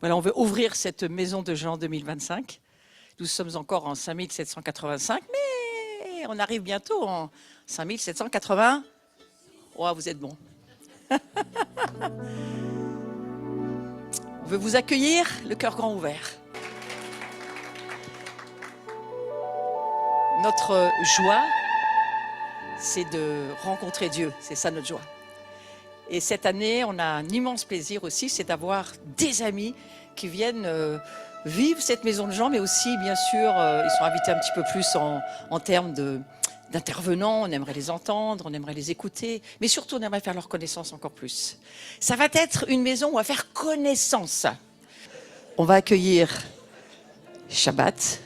Voilà, on veut ouvrir cette maison de Jean 2025. Nous sommes encore en 5785, mais on arrive bientôt en 5780. Oh, vous êtes bons. On veut vous accueillir, le cœur grand ouvert. Notre joie, c'est de rencontrer Dieu. C'est ça notre joie. Et cette année, on a un immense plaisir aussi, c'est d'avoir des amis qui viennent vivre cette maison de Jean, mais aussi, bien sûr, ils sont invités un petit peu plus en termes d'intervenants. On aimerait les entendre, on aimerait les écouter, mais surtout, on aimerait faire leur connaissance encore plus. Ça va être une maison où on va faire connaissance. On va accueillir Shabbat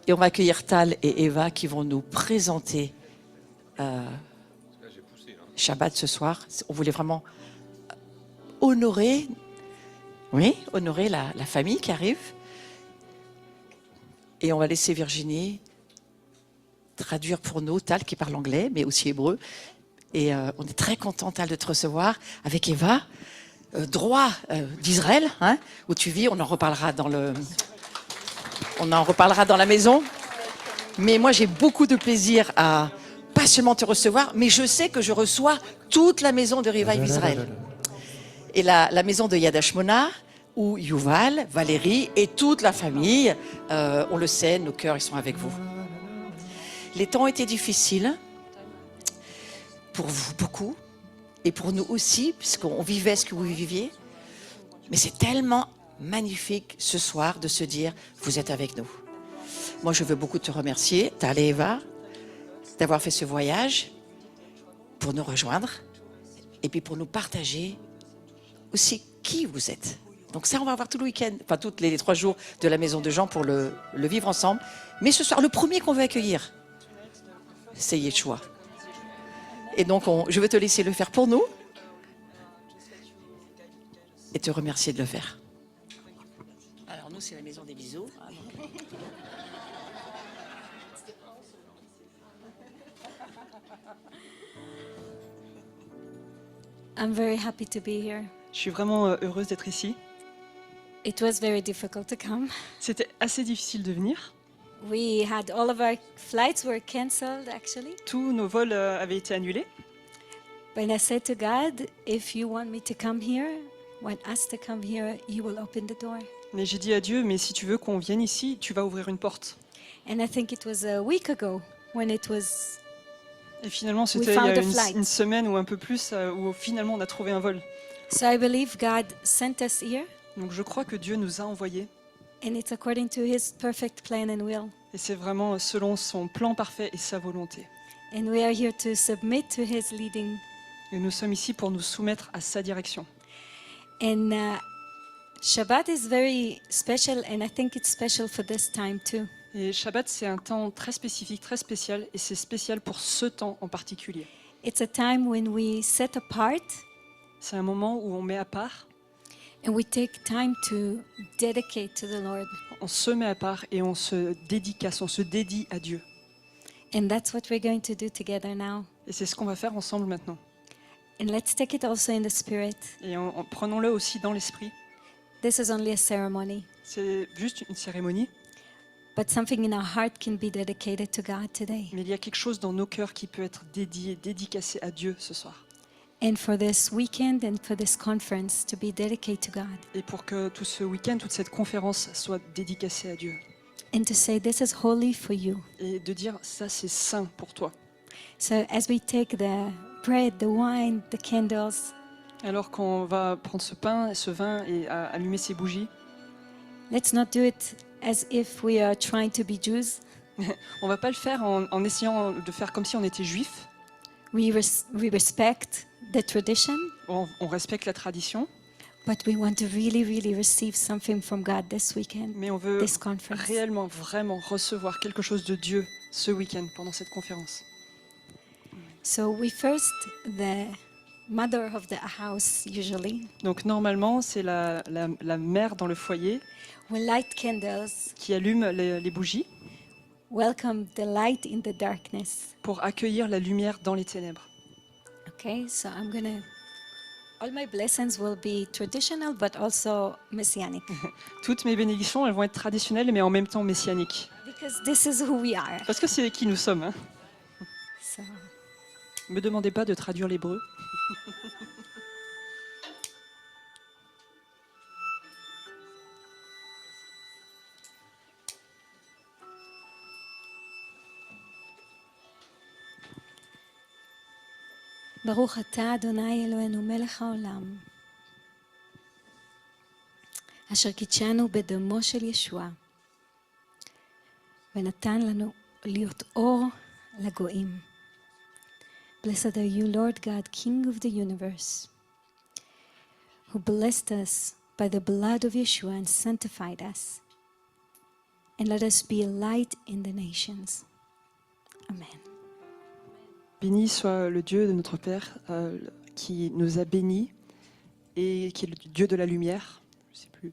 et on va accueillir Tal et Eva qui vont nous présenter Shabbat ce soir. On voulait vraiment honorer, honorer la famille qui arrive. Et on va laisser Virginie traduire pour nous, Tal qui parle anglais, mais aussi hébreu. Et on est très content, Tal, de te recevoir avec Eva, droit d'Israël, hein, où tu vis. On en reparlera dans la maison. Mais moi, j'ai beaucoup de plaisir à pas seulement te recevoir, mais je sais que je reçois toute la maison de Revive Israël. Et la maison de Yad Hashmona, où Yuval, Valérie et toute la famille, on le sait, nos cœurs, ils sont avec vous. Les temps étaient difficiles, pour vous beaucoup, et pour nous aussi, puisqu'on vivait ce que vous viviez. Mais c'est tellement magnifique ce soir de se dire, vous êtes avec nous. Moi, je veux beaucoup te remercier, Tal et Eva, d'avoir fait ce voyage pour nous rejoindre et puis pour nous partager aussi qui vous êtes. Donc ça, on va voir tout le week-end, enfin tous les 3 jours de la maison de Jean pour le vivre ensemble. Mais ce soir, le premier qu'on veut accueillir, c'est Yeshua. Et donc, je veux te laisser le faire pour nous et te remercier de le faire. Alors nous, c'est la maison des bisous. I'm very happy to be here. Je suis vraiment heureuse d'être ici. It was very difficult to come. C'était assez difficile de venir. We had all of our flights were cancelled actually. Tous nos vols avaient été annulés. But I said to God, if you want me to come here, want us to come here, you will open the door. Mais j'ai dit à Dieu, mais si tu veux qu'on vienne ici, tu vas ouvrir une porte. And I think it was a week ago when it was. Et finalement, c'était il y a une semaine ou un peu plus où finalement on a trouvé un vol. So I believe God sent us here. Donc je crois que Dieu nous a envoyés. And it's according to His perfect plan and will. Et c'est vraiment selon son plan parfait et sa volonté. And we are here to submit to His leading. Et nous sommes ici pour nous soumettre à sa direction. And Shabbat is very special, and I think it's special for this time too. Et Shabbat, c'est un temps très spécifique, très spécial, et c'est spécial pour ce temps en particulier. It's a time when we set apart. C'est un moment où on met à part. And we take time to dedicate to the Lord. On se met à part et on se dédicace, on se dédie à Dieu. And that's what we're going to do together now. Et c'est ce qu'on va faire ensemble maintenant. And let's take it also in the spirit. Et prenons-le aussi dans l'esprit. This is only a ceremony. C'est juste une cérémonie. But something in our heart can be dedicated to God today. Mais il y a quelque chose dans nos cœurs qui peut être dédié, dédicacé à Dieu ce soir. And for this weekend and for this conference to be dedicated to God. Et pour que tout ce week-end, toute cette conférence soit dédicacée à Dieu. And to say this is holy for you. Et de dire ça c'est saint pour toi. So as we take the bread, the wine, the candles. Alors qu'on va prendre ce pain, ce vin et allumer ces bougies. Let's not do it as if we are trying to be Jews. On va pas le faire en essayant de faire comme si on était juifs. We respect the tradition. On respecte la tradition. But we want to really, really receive something from God this weekend. Mais on veut this conference. réellement, vraiment recevoir quelque chose de Dieu ce week-end pendant cette conférence. So we first the mother of the house usually. Donc normalement, c'est la mère dans le foyer We light candles. Qui allume les bougies. Welcome the light in the darkness. Pour accueillir la lumière dans les ténèbres. Okay, so I'm gonna All my blessings will be traditional but also messianic Toutes mes bénédictions, elles vont être traditionnelles, mais en même temps messianiques. because this is who we are. Parce que c'est qui nous sommes. Hein. So, Me demandez pas de traduire l'hébreu. ברוך אתה אדוני אלוהינו מלך העולם, אשר קידשנו בדמו של ישוע, ונתן לנו להיות אור לגויים. Blessed are you, Lord God, King of the universe, who blessed us by the blood of Yeshua and sanctified us, and let us be a light in the nations. Amen. Béni soit le Dieu de notre Père qui nous a bénis et qui est le Dieu de la lumière. Je sais plus.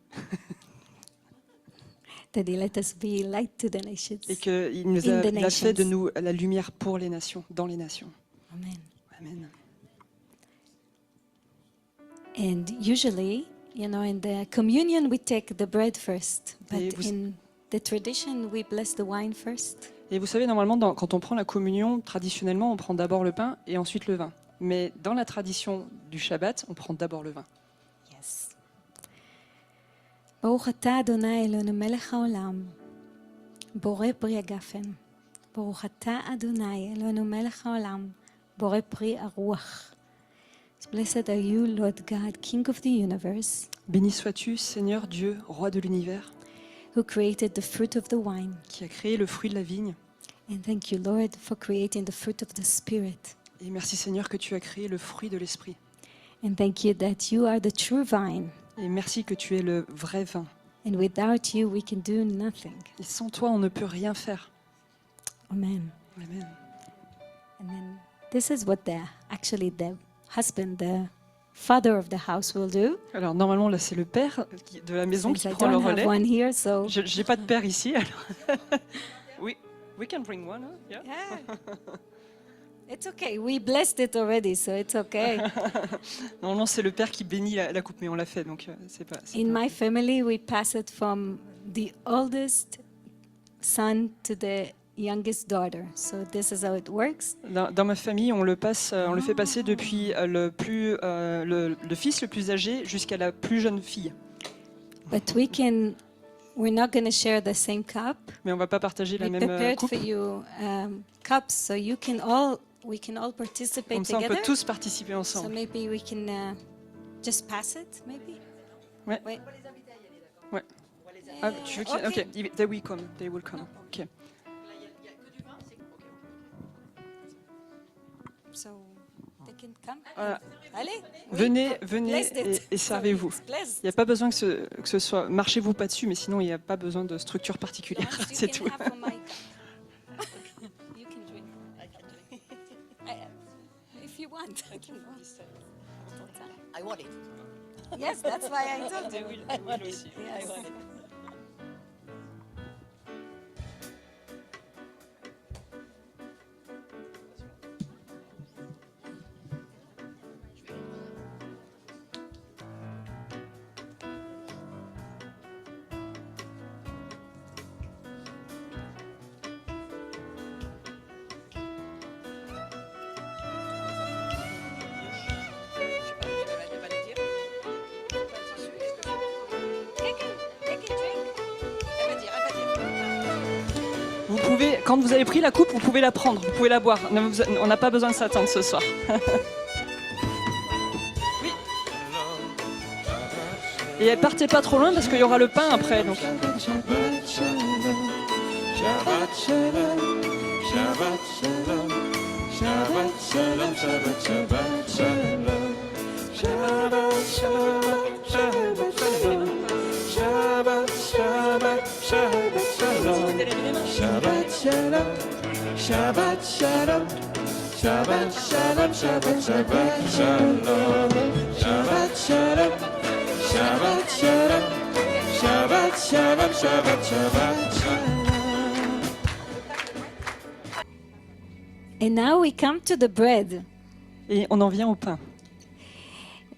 That he let us be light to the nations. Et qu'il nous In the il a fait de nations. nous la lumière pour les nations, dans les nations. Amen. Amen. And usually, in the communion, we take the bread first. But Et vous- in the tradition, we bless the wine first. Et vous savez, normalement, quand on prend la communion, traditionnellement, on prend d'abord le pain et ensuite le vin. Mais dans la tradition du Shabbat, on prend d'abord le vin. Yes. ברוך אתה אדוני אלוהינו מלך העולם, בורא פרי הגפן. ברוך אתה אדוני אלוהינו מלך העולם, בורא פרי הרוח. Blessed are you, Lord God, King of the universe, Béni sois-tu, Seigneur Dieu, roi de l'univers, who created the fruit of the wine. qui a créé le fruit de la vigne. And thank you, Lord, for creating the fruit of the Spirit. Et merci, Seigneur, que tu as créé le fruit de l'esprit. And thank you that you are the true vine. Et merci que tu es le vrai vin. And without you, we can do nothing. Et sans toi, on ne peut rien faire. Amen. Amen. And then this is what the husband, the father of the house will do. Alors, normalement, là, c'est le père de la maison Since qui I prend le don't have relais. one here, so Je n'ai pas de père ici, alors. We can bring one, huh? Yeah. yeah. It's okay. We blessed it already, so it's okay. Normalement, c'est le père qui bénit la coupe, mais on l'a fait, donc c'est pas. In my family, we pass it from the oldest son to the youngest daughter. So this is how it works. Dans ma famille, on le fait passer depuis le fils le plus âgé jusqu'à la plus jeune fille. But we're not going to share the same cup. Mais on va pas partager la We même prepared coupe. for you cups, so we can all participate Comme ça, on peut together. tous participer So ensemble. maybe we can just pass it, maybe. Ouais. Wait. Ouais. Ah, tu veux qu'ils- Ok. ok, they will come. They will come. Ok. So they can come. Voilà. Allez. oui. Venez Blessed it. et servez-vous. So it's blessed. Il n'y a pas besoin que ce soit. Marchez-vous pas dessus, mais sinon il n'y a pas besoin de structure particulière. Once you C'est can tout. have from my cup. You can drink. If you want. I want it. Yes, that's why I told you. Yes. Vous pouvez, quand vous avez pris la coupe, vous pouvez la prendre, vous pouvez la boire. On n'a pas besoin de s'attendre ce soir. Oui. Et partez pas trop loin parce qu'il y aura le pain après. Donc. Shabbat shalom, Shabbat shalom, Shabbat shalom, Shabbat shalom, Shabbat shalom, Shabbat shalom, Shabbat shalom, Shabbat shalom, Shabbat shalom, Shabbat shalom, Shabbat shalom, Shabbat shalom, Shabbat shalom, Shabbat shalom, Shabbat shalom. Shabbat shalom, Shabbat Shabbat shalom. And now we come to the bread. Et on en vient au pain.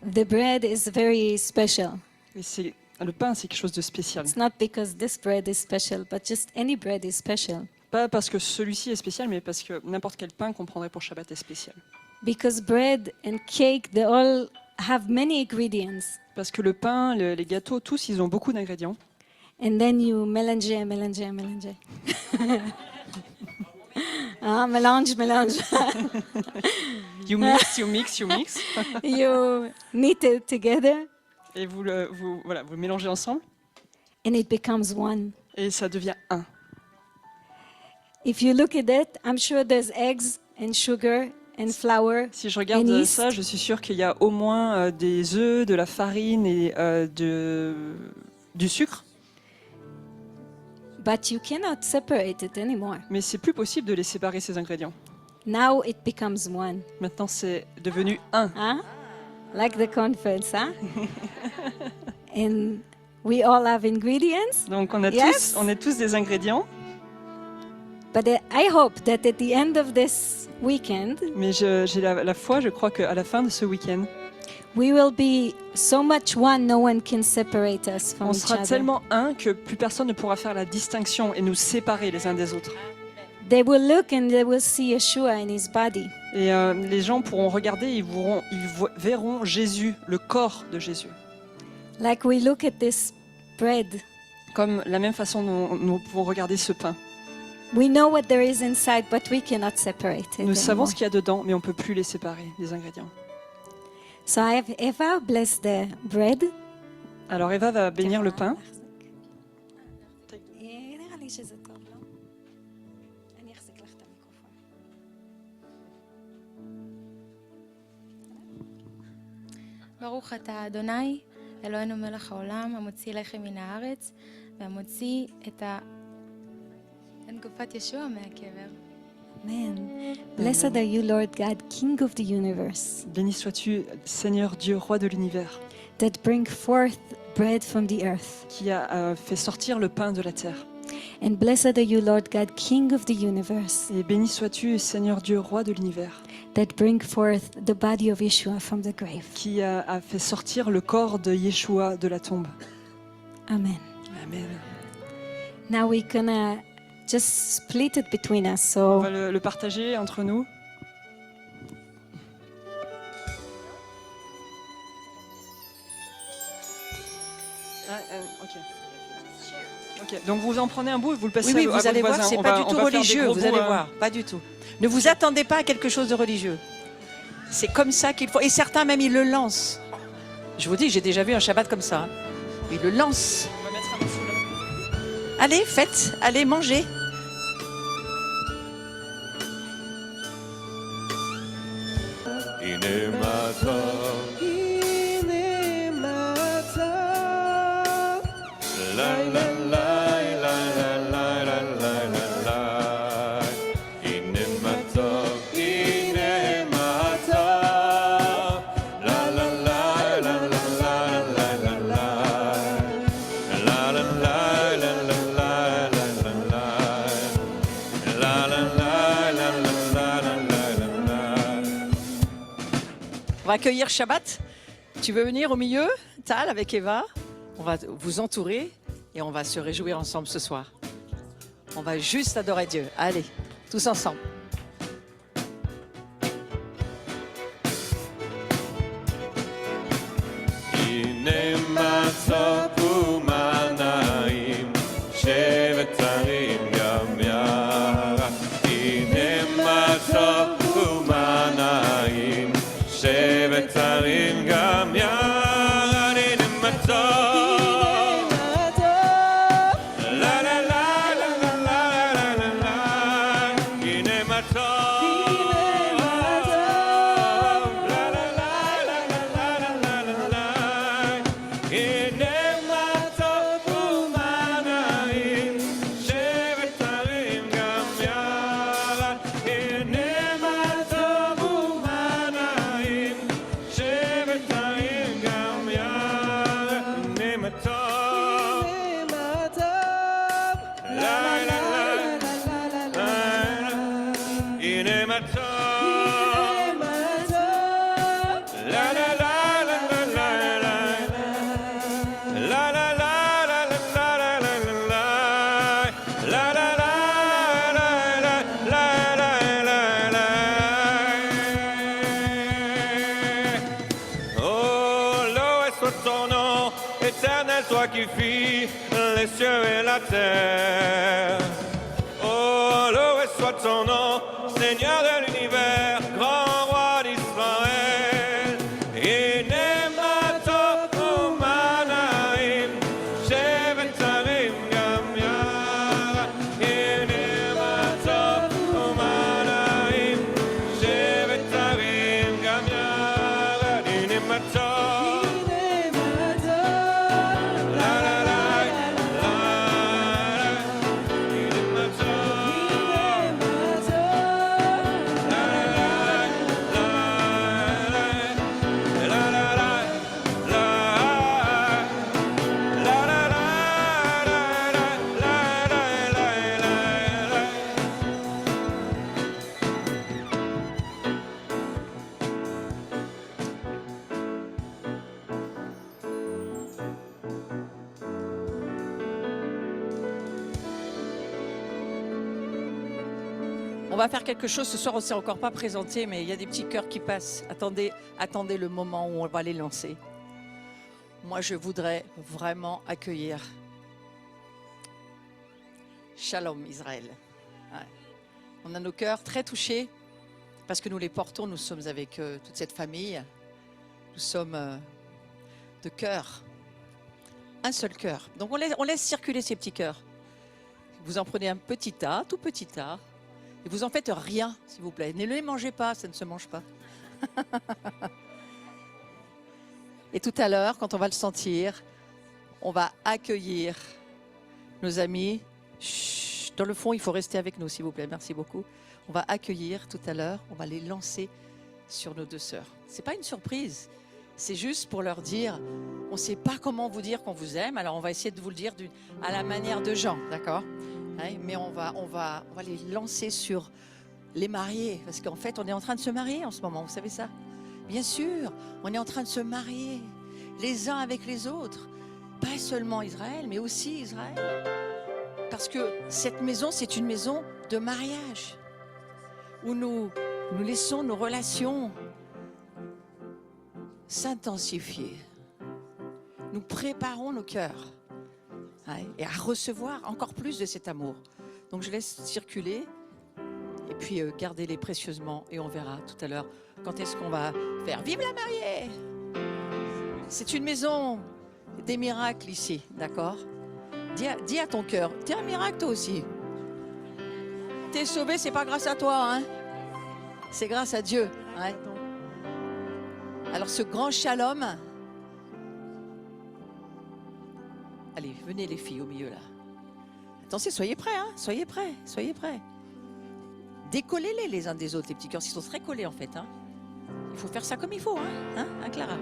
The bread is very special. Et le pain, c'est quelque chose de spécial. It's not because this bread is special, but just any bread is special. Pas parce que celui-ci est spécial, mais parce que n'importe quel pain qu'on prendrait pour Shabbat est spécial. Because bread and cake, they all have many ingredients. Parce que le pain, les gâteaux, tous, ils ont beaucoup d'ingrédients. And then you mélange. Ah, mélange. You mix. You knit it together Et vous le mélangez ensemble. and it becomes one. Et ça devient un. If you look at it, I'm sure there's eggs and sugar and flour. Si je regarde and yeast. ça, je suis sûre qu'il y a au moins des œufs, de la farine et du sucre. But you cannot separate it anymore. Mais c'est plus possible de les séparer, ces ingrédients. Now it becomes one. Maintenant, c'est devenu un. Huh? Like the conference, huh? And we all have ingredients. Donc, on Yes. est tous des ingrédients. But I hope that at the end of this weekend, Mais j'ai la foi, je crois qu'à la fin de ce week-end, we will be so much one, no one can separate us from on each sera other. tellement un que plus personne ne pourra faire la distinction et nous séparer les uns des autres. They will look and they will see Yeshua in his body. Et les gens pourront regarder, ils verront Jésus, le corps de Jésus. Like we look at this bread. Comme la même façon dont nous pouvons regarder ce pain. We know what there is inside, but we cannot separate it. Nous savons anymore. ce qu'il y a dedans, mais on ne peut plus les séparer, les ingrédients. So I have Eva bless the bread. Alors Eva va bénir le pain. ברוך אתה אדוני, אלוהינו מלך העולם, המוציא לחם מן הארץ, והמוציא את גופת ישוע מהקבר. Amen. Blessed are you, Lord God, King of the universe, Béni sois-tu, Seigneur Dieu, roi de l'univers, that bring forth bread from the earth. qui a fait sortir le pain de la terre. And blessed are you, Lord God, King of the universe, Et béni sois-tu, Seigneur Dieu, roi de l'univers, that bring forth the body of Yeshua from the grave. qui a fait sortir le corps de Yeshua de la tombe. Amen. Amen. Now we're gonna just split it between us. On So va le partager entre nous. Ok, donc vous en prenez un bout et vous le passez Oui, à vous votre allez voir, voisin. c'est On pas va- du on tout va faire des religieux, gros vous bouts, allez voir, pas du tout. Ne vous attendez pas à quelque chose de religieux. C'est comme ça qu'il faut. Et certains même, ils le lancent. Je vous dis, j'ai déjà vu un Shabbat comme ça. Ils le lancent. On va mettre un morceau là. Allez, faites, allez, mangez. הנה מה טוב, הנה מה טוב, לה לה לה לה לה לה לה לה לה לה, הנה מה טוב, הנה מה טוב, לה לה לה לה לה לה לה לה לה, לה לה לה לה לה לה לה לה לה, לה לה לה לה לה לה לה לה. On va accueillir Shabbat. Tu veux venir au milieu, Tal, avec Eva? On va vous entourer et on va se réjouir ensemble ce soir. On va juste adorer Dieu. Allez, tous ensemble. הנה מה טוב ומה נעים, שבת הרים גם ירק. הנה מה טוב ומה נעים, שבת הרים גם ירק. הנה מה טוב, לה לה לה לה לה לה לה לה לה. הנה מה טוב, לה לה לה לה לה לה לה לה לה. הנה מה טוב ומה נעים, שבת הרים גם ירד. הנה מה טוב ומה נעים, שבת הרים גם ירד. הנה מה טוב, לה לה לה לה. הנה מה טוב, לה לה לה לה לה toi qui fis les cieux et la terre. Oh, loué soit ton nom, Seigneur de l'univers, grand roi d'Israël. Inemato umanaim, shevetarim gam yara. Inemato umanaim, shevetarim gam yara. Inemato. La la la la la. Inemato. On va faire quelque chose ce soir, on ne s'est encore pas présenté, mais il y a des petits cœurs qui passent. Attendez le moment où on va les lancer. Moi, je voudrais vraiment accueillir Shalom Israël. Ouais. On a nos cœurs très touchés parce que nous les portons, nous sommes avec toute cette famille. Nous sommes de cœur, un seul cœur. Donc on laisse circuler ces petits cœurs. Vous en prenez un petit tas, tout petit tas. Et vous en faites rien, s'il vous plaît. Ne les mangez pas, ça ne se mange pas. Et tout à l'heure, quand on va le sentir, on va accueillir nos amis. Chut, dans le fond, il faut rester avec nous, s'il vous plaît. Merci beaucoup. On va accueillir tout à l'heure, on va les lancer sur nos deux sœurs. Ce n'est pas une surprise. C'est juste pour leur dire, on ne sait pas comment vous dire qu'on vous aime, alors on va essayer de vous le dire à la manière de Jean, d'accord ? Ouais, mais on va les lancer sur les mariés, parce qu'en fait, on est en train de se marier en ce moment, vous savez ça? Bien sûr, on est en train de se marier les uns avec les autres, pas seulement Israël, mais aussi Israël. Parce que cette maison, c'est une maison de mariage, où nous laissons nos relations s'intensifier. Nous préparons nos cœurs. Et à recevoir encore plus de cet amour. Donc je laisse circuler et puis gardez-les précieusement et on verra tout à l'heure quand est-ce qu'on va faire. Vive la mariée! C'est une maison des miracles ici, d'accord? Dis à ton cœur, t'es un miracle toi aussi. T'es sauvé, c'est pas grâce à toi, hein? C'est grâce à Dieu. Hein? Alors ce grand shalom. Allez, venez les filles au milieu là. Attention, soyez prêts, hein, soyez prêts. Décollez-les les uns des autres, les petits cœurs, ils sont très collés en fait. Hein. Il faut faire ça comme il faut, hein, Clara?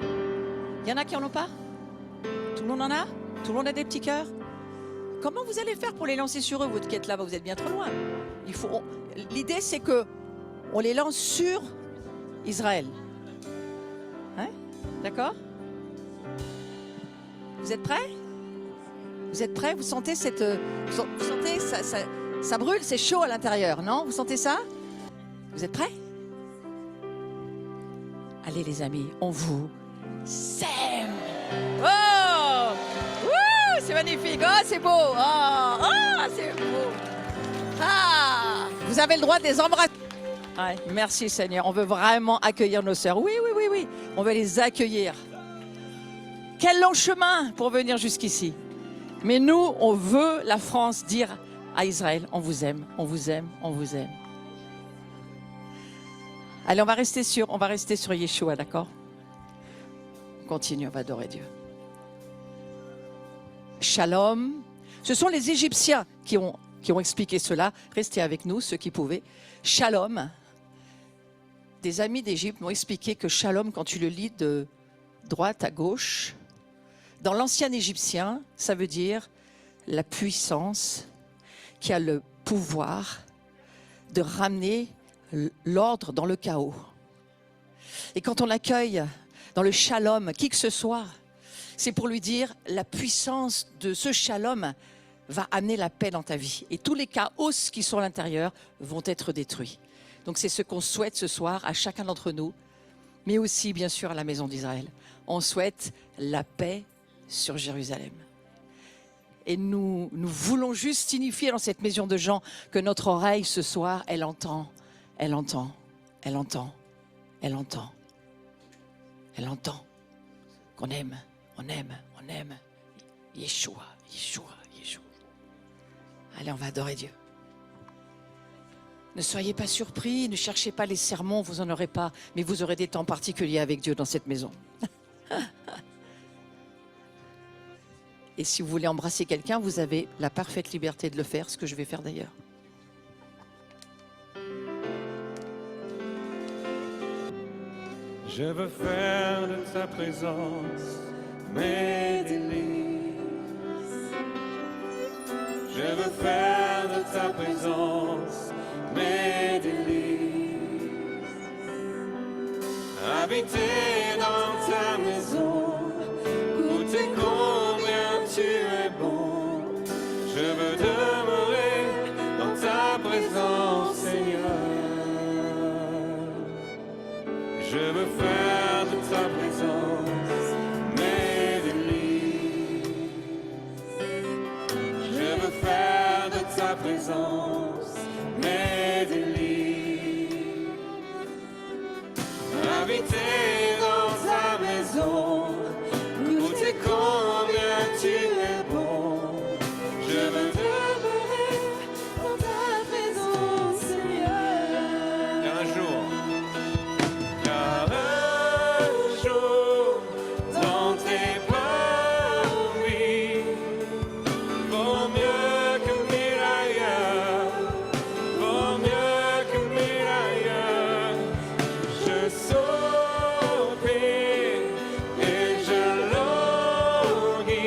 Il y en a qui en ont pas? Tout le monde en a? Tout le monde a des petits cœurs? Comment vous allez faire pour les lancer sur eux, votre quête là-bas? Vous êtes bien trop loin. L'idée c'est que on les lance sur Israël. Hein? D'accord? Vous êtes prêts? Vous êtes prêts? Vous sentez vous sentez ça brûle, c'est chaud à l'intérieur, non? Vous sentez ça? Vous êtes prêts? Allez les amis, on vous sème. Oh! Wouh! C'est magnifique. Oh, c'est beau. Oh, c'est beau. Ah! Vous avez le droit de les embrasser. Ouais, merci Seigneur. On veut vraiment accueillir nos sœurs. Oui. On veut les accueillir. Quel long chemin pour venir jusqu'ici. Mais nous, on veut, la France, dire à Israël, on vous aime, on vous aime, on vous aime. Allez, on va rester sur Yeshua, d'accord? On continue, on va adorer Dieu. Shalom. Ce sont les Égyptiens qui ont expliqué cela. Restez avec nous, ceux qui pouvaient. Shalom. Des amis d'Égypte m'ont expliqué que Shalom, quand tu le lis de droite à gauche, dans l'ancien égyptien, ça veut dire la puissance qui a le pouvoir de ramener l'ordre dans le chaos. Et quand on accueille dans le shalom qui que ce soit, c'est pour lui dire la puissance de ce shalom va amener la paix dans ta vie. Et tous les chaos qui sont à l'intérieur vont être détruits. Donc c'est ce qu'on souhaite ce soir à chacun d'entre nous, mais aussi bien sûr à la maison d'Israël. On souhaite la paix sur Jérusalem. Et nous voulons juste signifier dans cette maison de gens que notre oreille ce soir, elle entend, elle entend, elle entend, elle entend, elle entend. Qu'on aime, on aime, on aime. Yeshua, Yeshua, Yeshua. Allez, on va adorer Dieu. Ne soyez pas surpris, ne cherchez pas les sermons, vous n'en aurez pas, mais vous aurez des temps particuliers avec Dieu dans cette maison. Et si vous voulez embrasser quelqu'un, vous avez la parfaite liberté de le faire, ce que je vais faire d'ailleurs. Je veux faire de ta présence mes délices. Je veux faire de ta présence mes délices. Habiter dans ta maison, goûter combien tu es bon. Je veux demeurer dans ta présence, Seigneur. Je veux faire de ta présence mes délices. Je veux faire de ta présence mes délices. Habiter dans ta maison, goûter combien tu es bon. Je veux demeurer dans ta présence, Seigneur. Et un jour, dans tes parvis, vaut mieux que mille ailleurs, vaut mieux que mille ailleurs. Je soupire et je languis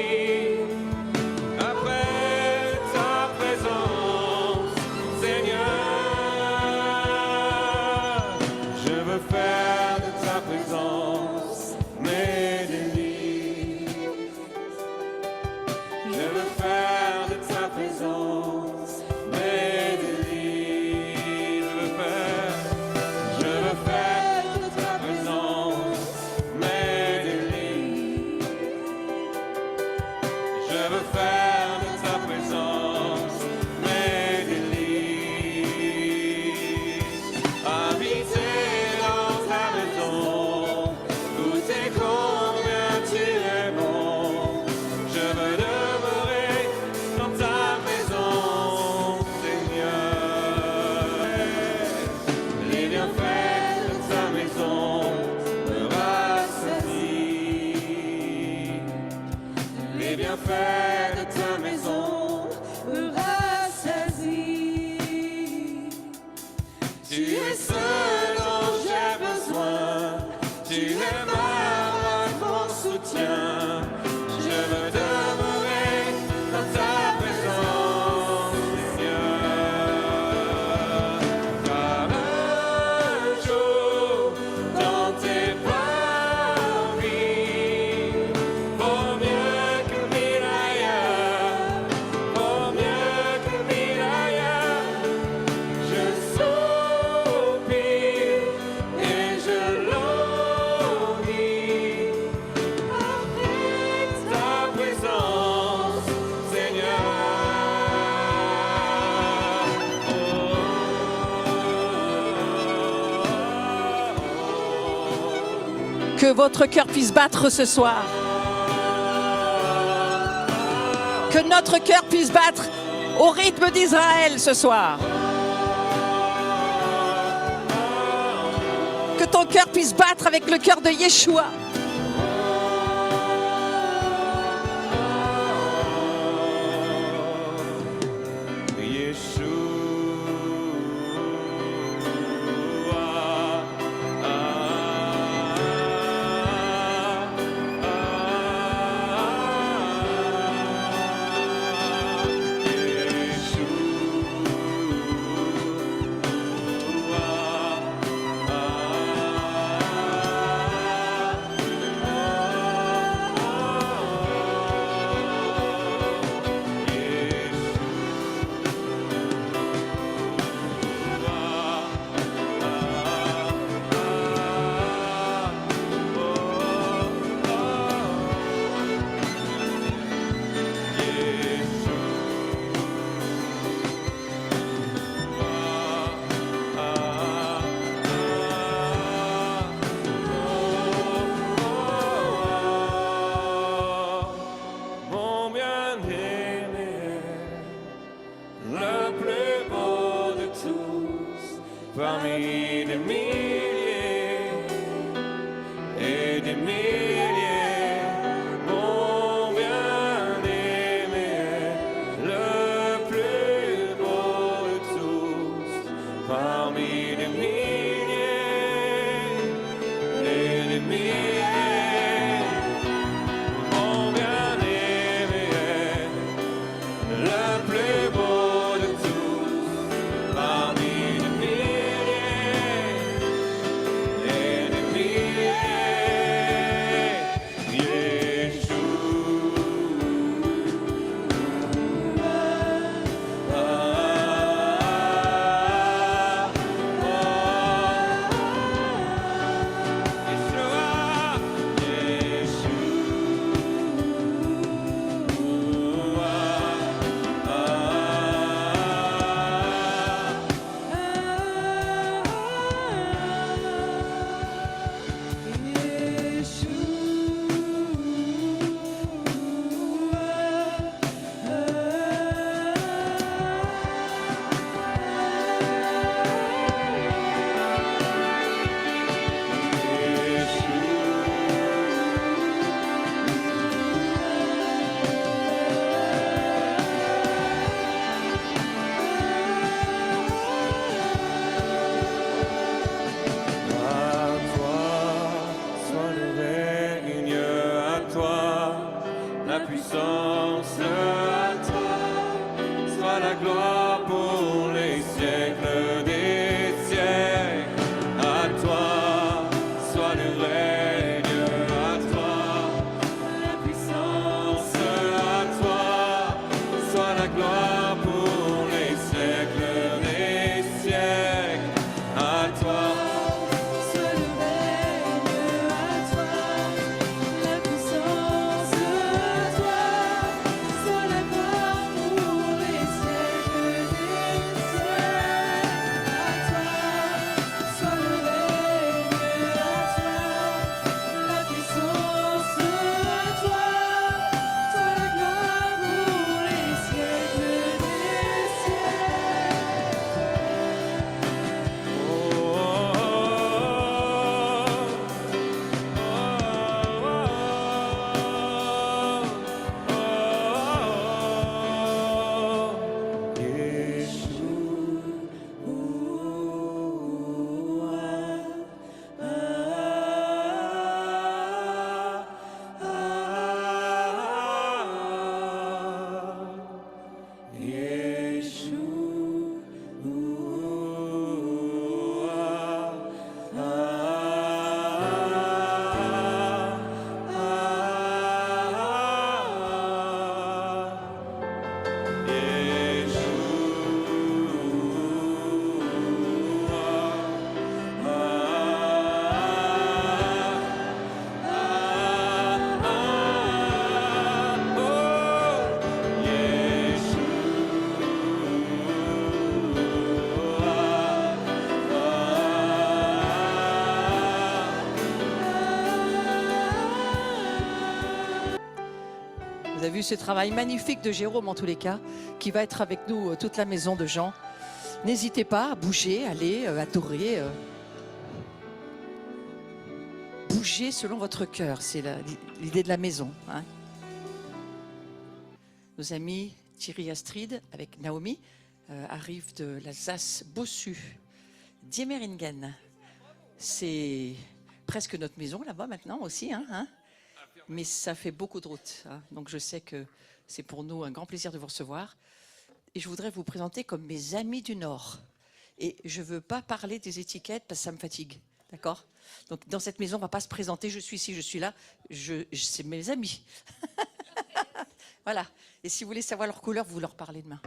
après ta présence, Seigneur. Je veux faire de ta présence mes délices. Je veux faire de ta présence mes délices. Je veux faire de ta présence mes délices. Je veux faire de ta présence mes délices. Habiter dans ta maison, goûter combien tu es bon. Je veux demeurer dans ta maison, Seigneur. Les bienfaits de ta maison me rassasient. Les bienfaits de ta maison me rassasient. Tu es ce dont j'ai besoin. Tu es mon soutien. Je veux demeurer dans ta présence, Seigneur. Car un jour dans tes parvis, vaut mieux que mille ailleurs, vaut mieux que mille ailleurs. Je soupire et je languis après ta présence, Seigneur. Que votre cœur puisse battre ce soir. Que notre cœur puisse battre au rythme d'Israël ce soir. Que ton cœur puisse battre avec le cœur de Yeshua. vu ce travail magnifique de Jérôme en tous les cas, qui va être avec nous toute la maison de Jean. N'hésitez pas à bouger, aller adorer. Bouger selon votre cœur, c'est l'idée de la maison. Hein. Nos amis Thierry et Astrid avec Naomi arrivent de l'Alsace Bossu, Diemeringen. C'est presque notre maison là-bas maintenant aussi, hein. Mais ça fait beaucoup de route. Hein. Donc je sais que c'est pour nous un grand plaisir de vous recevoir. Et je voudrais vous présenter comme mes amis du Nord. Et je ne veux pas parler des étiquettes parce que ça me fatigue. D'accord ? Donc dans cette maison, on ne va pas se présenter, je suis ici, je suis là. C'est mes amis. Voilà. Et si vous voulez savoir leur couleur, vous leur parlez demain.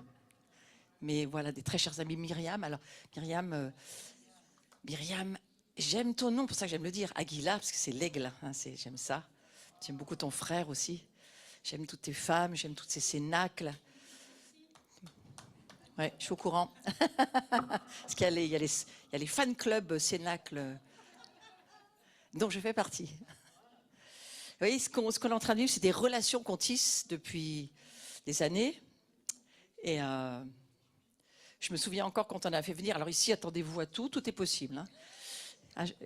Mais voilà, des très chers amis. Myriam, alors Myriam, j'aime ton nom, pour ça que j'aime le dire. Aguila, parce que c'est l'aigle, hein, j'aime ça. J'aime beaucoup ton frère aussi. J'aime toutes tes femmes, j'aime tous ces cénacles. Ouais, je suis au courant. Parce qu'il y a les fan clubs cénacles dont je fais partie. Vous voyez, ce qu'on est en train de vivre, c'est des relations qu'on tisse depuis des années. Et je me souviens encore quand on a fait venir. Alors ici, attendez-vous à tout, tout est possible. Hein.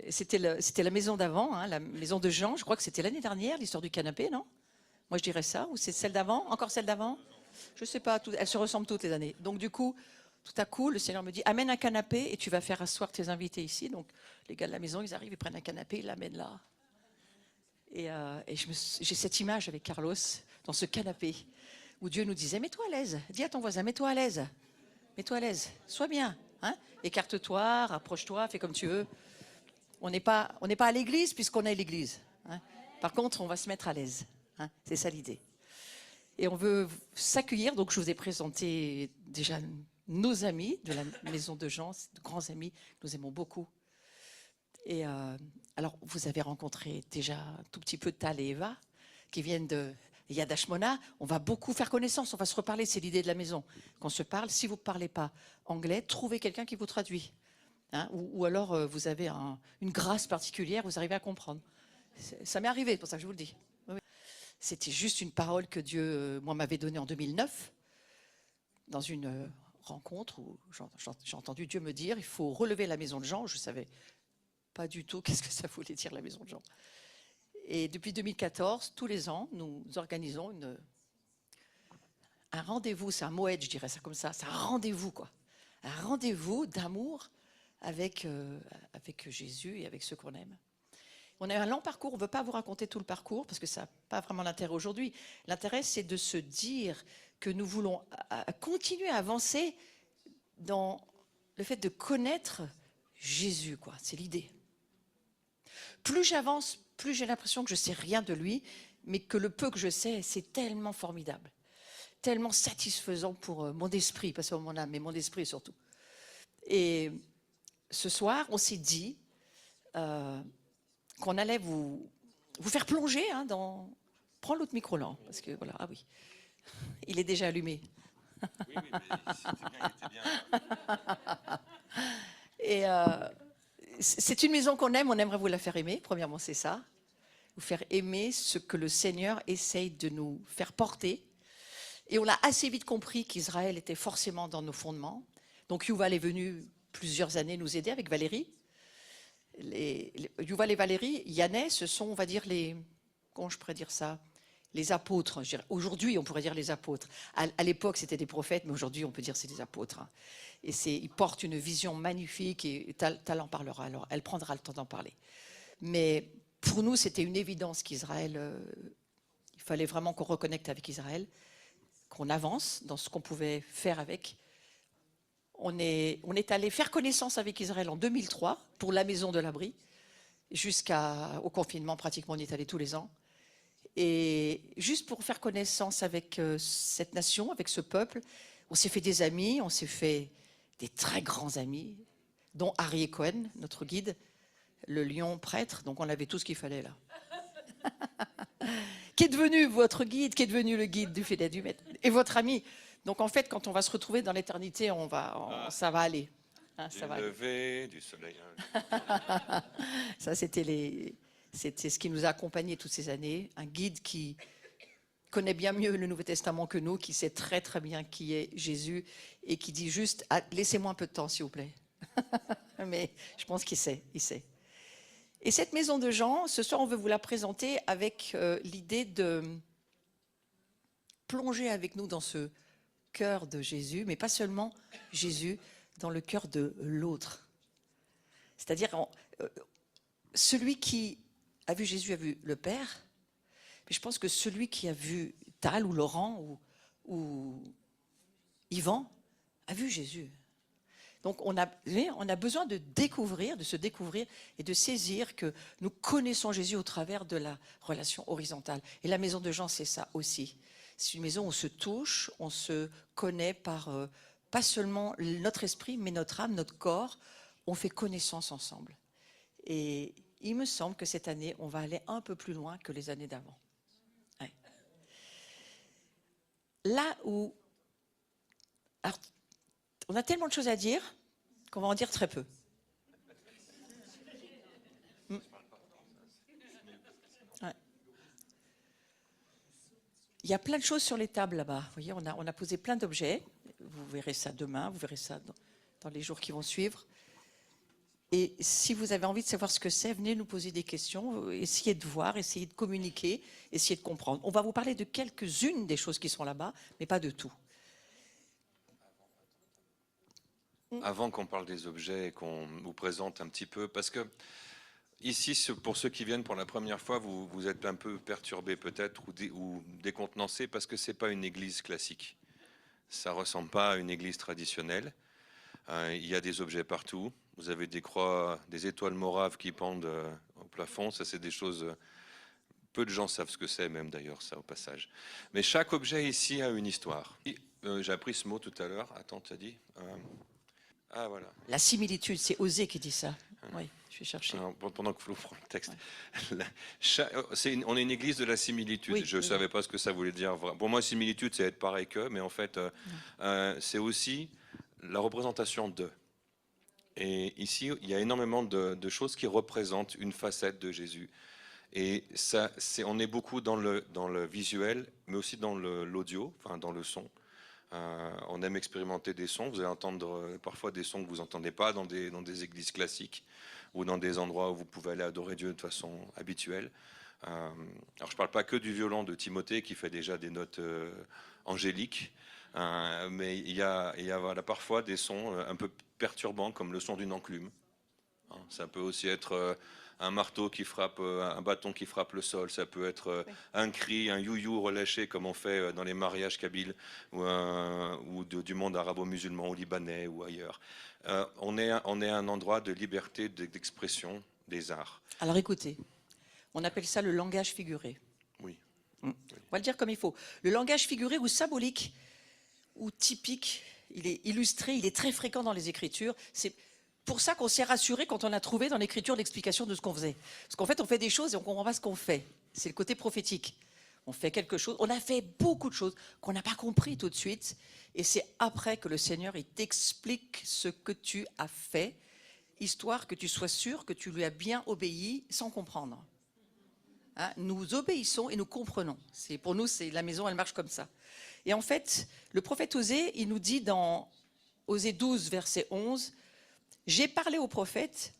C'était la maison d'avant, hein, la maison de Jean. Je crois que c'était l'année dernière, l'histoire du canapé, non? Moi, je dirais ça. Ou c'est celle d'avant? Encore celle d'avant? Je ne sais pas. Elles se ressemblent toutes les années. Donc du coup, tout à coup, le Seigneur me dit, amène un canapé et tu vas faire asseoir tes invités ici. Donc les gars de la maison, ils arrivent, ils prennent un canapé, ils l'amènent là. Et j'ai cette image avec Carlos, dans ce canapé, où Dieu nous disait, mets-toi à l'aise. Dis à ton voisin, mets-toi à l'aise. Mets-toi à l'aise. Sois bien. Hein, écarte-toi, rapproche-toi, fais comme tu veux. On n'est pas à l'église puisqu'on est à l'église. Hein. Par contre, on va se mettre à l'aise. Hein. C'est ça l'idée. Et on veut s'accueillir. Donc, je vous ai présenté déjà nos amis de la maison de Jean, de grands amis que nous aimons beaucoup. Et alors, vous avez rencontré déjà un tout petit peu Tal et Eva, qui viennent de Yad Hashmona. On va beaucoup faire connaissance, on va se reparler, c'est l'idée de la maison. Qu'on se parle, si vous ne parlez pas anglais, trouvez quelqu'un qui vous traduit. Hein, ou alors vous avez une grâce particulière, vous arrivez à comprendre. Ça m'est arrivé, c'est pour ça que je vous le dis. Oui. C'était juste une parole que Dieu moi m'avait donnée en 2009, dans une rencontre où j'ai entendu Dieu me dire, il faut relever la maison de Jean. Je ne savais pas du tout qu'est-ce que ça voulait dire la maison de Jean. Et depuis 2014, tous les ans, nous organisons un rendez-vous, c'est un moed, je dirais ça comme ça, c'est un rendez-vous quoi. Un rendez-vous d'amour avec Jésus et avec ceux qu'on aime. On a un long parcours, on ne veut pas vous raconter tout le parcours parce que ça n'a pas vraiment l'intérêt aujourd'hui. L'intérêt, c'est de se dire que nous voulons continuer à avancer dans le fait de connaître Jésus, quoi. C'est l'idée. Plus j'avance, plus j'ai l'impression que je ne sais rien de lui, mais que le peu que je sais, c'est tellement formidable, tellement satisfaisant pour mon esprit, pas seulement mon âme, mais mon esprit surtout. Et ce soir, on s'est dit qu'on allait vous faire plonger hein, dans... Prends l'autre micro là, parce que voilà, ah oui, il est déjà allumé. Oui, mais c'était bien, Et c'est une maison qu'on aime, on aimerait vous la faire aimer, premièrement c'est ça, vous faire aimer ce que le Seigneur essaye de nous faire porter. Et on a assez vite compris qu'Israël était forcément dans nos fondements. Donc Yuval est venu plusieurs années nous aider avec Valérie. Yuval et Valérie, Yannais, ce sont, on va dire, comment je pourrais dire ça, les apôtres. Aujourd'hui, on pourrait dire les apôtres. À l'époque, c'était des prophètes, mais aujourd'hui, on peut dire c'est des apôtres. Et ils portent une vision magnifique et Tal en parlera. Alors, elle prendra le temps d'en parler. Mais pour nous, c'était une évidence qu'Israël, il fallait vraiment qu'on reconnecte avec Israël, qu'on avance dans ce qu'on pouvait faire avec. On est allé faire connaissance avec Israël en 2003 pour la maison de l'abri. Jusqu'au confinement, pratiquement, on y est allé tous les ans. Et juste pour faire connaissance avec cette nation, avec ce peuple, on s'est fait des amis, on s'est fait des très grands amis, dont Harry Cohen, notre guide, le lion prêtre. Donc on avait tout ce qu'il fallait là. Qui est devenu votre guide, qui est devenu le guide du fidèle du maître, et votre ami. Donc en fait, quand on va se retrouver dans l'éternité, ça va aller. Hein, ça va aller. Lever du soleil. Ça, c'était ce qui nous a accompagnés toutes ces années. Un guide qui connaît bien mieux le Nouveau Testament que nous, qui sait très très bien qui est Jésus et qui dit juste ah, laissez-moi un peu de temps s'il vous plaît. Mais je pense qu'il sait, il sait. Et cette maison de Jean, ce soir on veut vous la présenter avec l'idée de plonger avec nous dans ce cœur de Jésus, mais pas seulement Jésus, dans le cœur de l'autre. C'est-à-dire celui qui a vu Jésus a vu le Père. Mais je pense que celui qui a vu Tal ou Laurent ou Yvan a vu Jésus. Donc on a besoin de se découvrir et de saisir que nous connaissons Jésus au travers de la relation horizontale. Et la maison de Jean, c'est ça aussi. C'est une maison où on se touche, on se connaît par pas seulement notre esprit, mais notre âme, notre corps. On fait connaissance ensemble. Et il me semble que cette année, on va aller un peu plus loin que les années d'avant. Ouais. Là où... Alors, on a tellement de choses à dire qu'on va en dire très peu. Ouais. Il y a plein de choses sur les tables là-bas. Vous voyez, on a posé plein d'objets. Vous verrez ça demain, vous verrez ça dans les jours qui vont suivre. Et si vous avez envie de savoir ce que c'est, venez nous poser des questions, essayez de voir, essayez de communiquer, essayez de comprendre. On va vous parler de quelques-unes des choses qui sont là-bas, mais pas de tout. Avant qu'on parle des objets et qu'on vous présente un petit peu, parce que ici, pour ceux qui viennent pour la première fois, vous êtes un peu perturbés peut-être ou décontenancés parce que c'est pas une église classique. Ça ressemble pas à une église traditionnelle. Il y a des objets partout. Vous avez des croix, des étoiles moraves qui pendent au plafond. Ça, c'est des choses... peu de gens savent ce que c'est, même d'ailleurs, ça, au passage. Mais chaque objet ici a une histoire. J'ai appris ce mot tout à l'heure. Attends, tu as dit ah, voilà. La similitude, c'est Osée qui dit ça. Oui, je vais chercher. Alors, pendant que Flo prend le texte. Ouais. On est une église de la similitude. Oui, je ne savais pas ce que ça voulait dire. Pour moi, similitude, c'est être pareil qu'eux, mais en fait, c'est aussi la représentation d'eux. Et ici, il y a énormément de choses qui représentent une facette de Jésus. Et ça, on est beaucoup dans le visuel, mais aussi dans l'audio, enfin dans le son. On aime expérimenter des sons. Vous allez entendre parfois des sons que vous n'entendez pas dans des églises classiques ou dans des endroits où vous pouvez aller adorer Dieu de façon habituelle. Alors je ne parle pas que du violon de Timothée qui fait déjà des notes angéliques, mais il y a voilà, parfois des sons un peu perturbants comme le son d'une enclume. Ça peut aussi être un marteau qui frappe, un bâton qui frappe le sol, ça peut être un cri, un you-you relâché comme on fait dans les mariages kabyles ou du monde arabo-musulman ou libanais ou ailleurs. On est un endroit de liberté d'expression des arts. Alors écoutez, on appelle ça le langage figuré. Oui. On va le dire comme il faut. Le langage figuré ou symbolique ou typique, il est illustré, il est très fréquent dans les Écritures. C'est pour ça qu'on s'est rassuré quand on a trouvé dans l'Écriture l'explication de ce qu'on faisait. Parce qu'en fait, on fait des choses et on ne comprend pas ce qu'on fait. C'est le côté prophétique. On fait quelque chose, on a fait beaucoup de choses qu'on n'a pas compris tout de suite. Et c'est après que le Seigneur il t'explique ce que tu as fait, histoire que tu sois sûr que tu lui as bien obéi sans comprendre. Hein, nous obéissons et nous comprenons. Pour nous, la maison, elle marche comme ça. Et en fait, le prophète Osée, il nous dit dans Osée 12, verset 11, « J'ai parlé aux prophètes,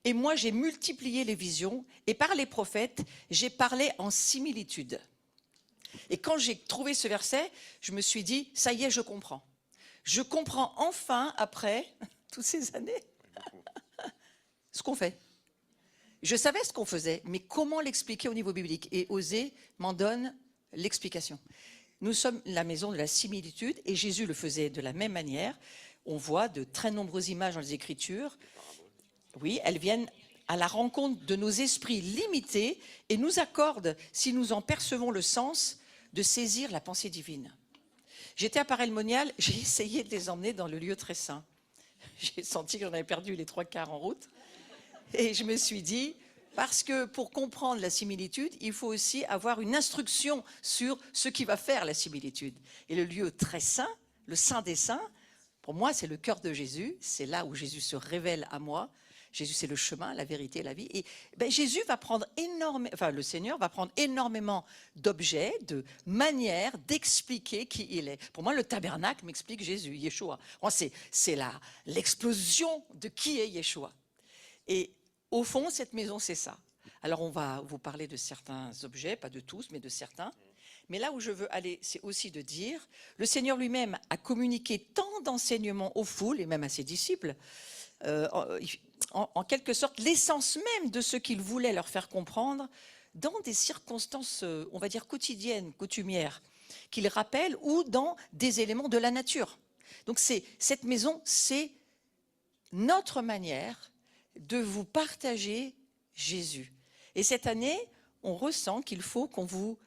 et moi j'ai multiplié les visions, et par les prophètes, j'ai parlé en similitude. » Et quand j'ai trouvé ce verset, je me suis dit, ça y est, je comprends. Je comprends enfin, après toutes ces années, ce qu'on fait. Je savais ce qu'on faisait, mais comment l'expliquer au niveau biblique? Et Osée m'en donne l'explication. Nous sommes la maison de la similitude, et Jésus le faisait de la même manière. On voit de très nombreuses images dans les Écritures. Oui, elles viennent à la rencontre de nos esprits limités et nous accordent, si nous en percevons le sens, de saisir la pensée divine. J'étais à Paray-le-Monial, j'ai essayé de les emmener dans le lieu très saint. J'ai senti que j'en avais perdu les 3/4 en route. Et je me suis dit, parce que pour comprendre la similitude, il faut aussi avoir une instruction sur ce qui va faire la similitude. Et le lieu très saint, le saint des saints, pour moi, c'est le cœur de Jésus. C'est là où Jésus se révèle à moi. Jésus, c'est le chemin, la vérité et la vie. Et Jésus va prendre le Seigneur va prendre énormément d'objets, de manières d'expliquer qui il est. Pour moi, le tabernacle m'explique Jésus, Yeshua. C'est l'explosion de qui est Yeshua. Et au fond, cette maison, c'est ça. Alors, on va vous parler de certains objets, pas de tous, mais de certains. Mais là où je veux aller, c'est aussi de dire, le Seigneur lui-même a communiqué tant d'enseignements aux foules, et même à ses disciples, en quelque sorte l'essence même de ce qu'il voulait leur faire comprendre dans des circonstances, on va dire, quotidiennes, coutumières, qu'il rappelle, ou dans des éléments de la nature. Donc cette maison, c'est notre manière de vous partager Jésus. Et cette année, on ressent qu'il faut qu'on vous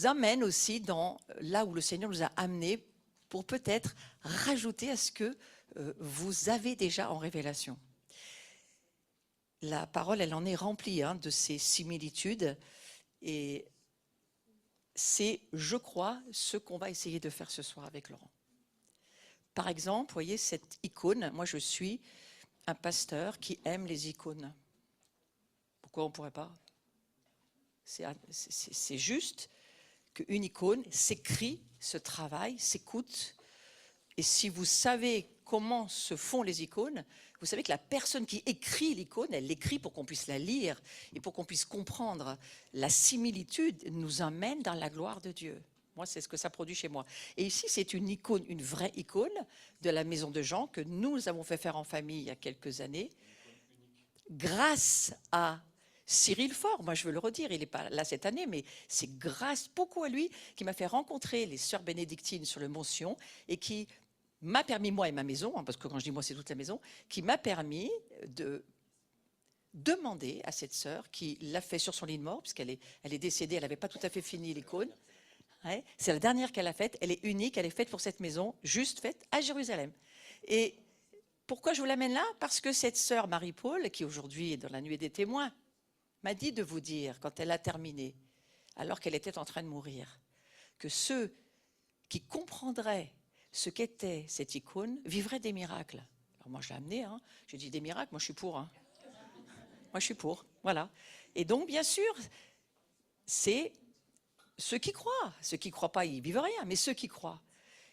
amène aussi dans là où le Seigneur nous a amenés pour peut-être rajouter à ce que vous avez déjà en révélation. La parole, elle en est remplie de ces similitudes et c'est, je crois, ce qu'on va essayer de faire ce soir avec Laurent. Par exemple, vous voyez cette icône, moi je suis un pasteur qui aime les icônes. Pourquoi on ne pourrait pas ? C'est juste qu'une icône s'écrit, se travaille, s'écoute. Et si vous savez comment se font les icônes, vous savez que la personne qui écrit l'icône, elle l'écrit pour qu'on puisse la lire et pour qu'on puisse comprendre. La similitude nous emmène dans la gloire de Dieu. Moi, c'est ce que ça produit chez moi. Et ici, c'est une icône, une vraie icône de la maison de Jean que nous avons fait faire en famille il y a quelques années. Grâce à Cyril Faure, moi je veux le redire, il n'est pas là cette année, mais c'est grâce beaucoup à lui qui m'a fait rencontrer les sœurs bénédictines sur le Mont Sion et qui m'a permis, moi et ma maison, parce que quand je dis moi c'est toute la maison, qui m'a permis de demander à cette sœur qui l'a fait sur son lit de mort, puisqu'elle est décédée, elle n'avait pas tout à fait fini l'icône. Ouais, c'est la dernière qu'elle a faite, elle est unique, elle est faite pour cette maison, juste faite à Jérusalem. Et pourquoi je vous l'amène là ? Parce que cette sœur Marie-Paul, qui aujourd'hui est dans la nuée des témoins, m'a dit de vous dire, quand elle a terminé, alors qu'elle était en train de mourir, que ceux qui comprendraient ce qu'était cette icône vivraient des miracles. Alors moi je l'ai amené, j'ai dit des miracles, moi je suis pour. Moi je suis pour, voilà. Et donc bien sûr, c'est ceux qui croient. Ceux qui ne croient pas, ils ne vivent rien, mais ceux qui croient.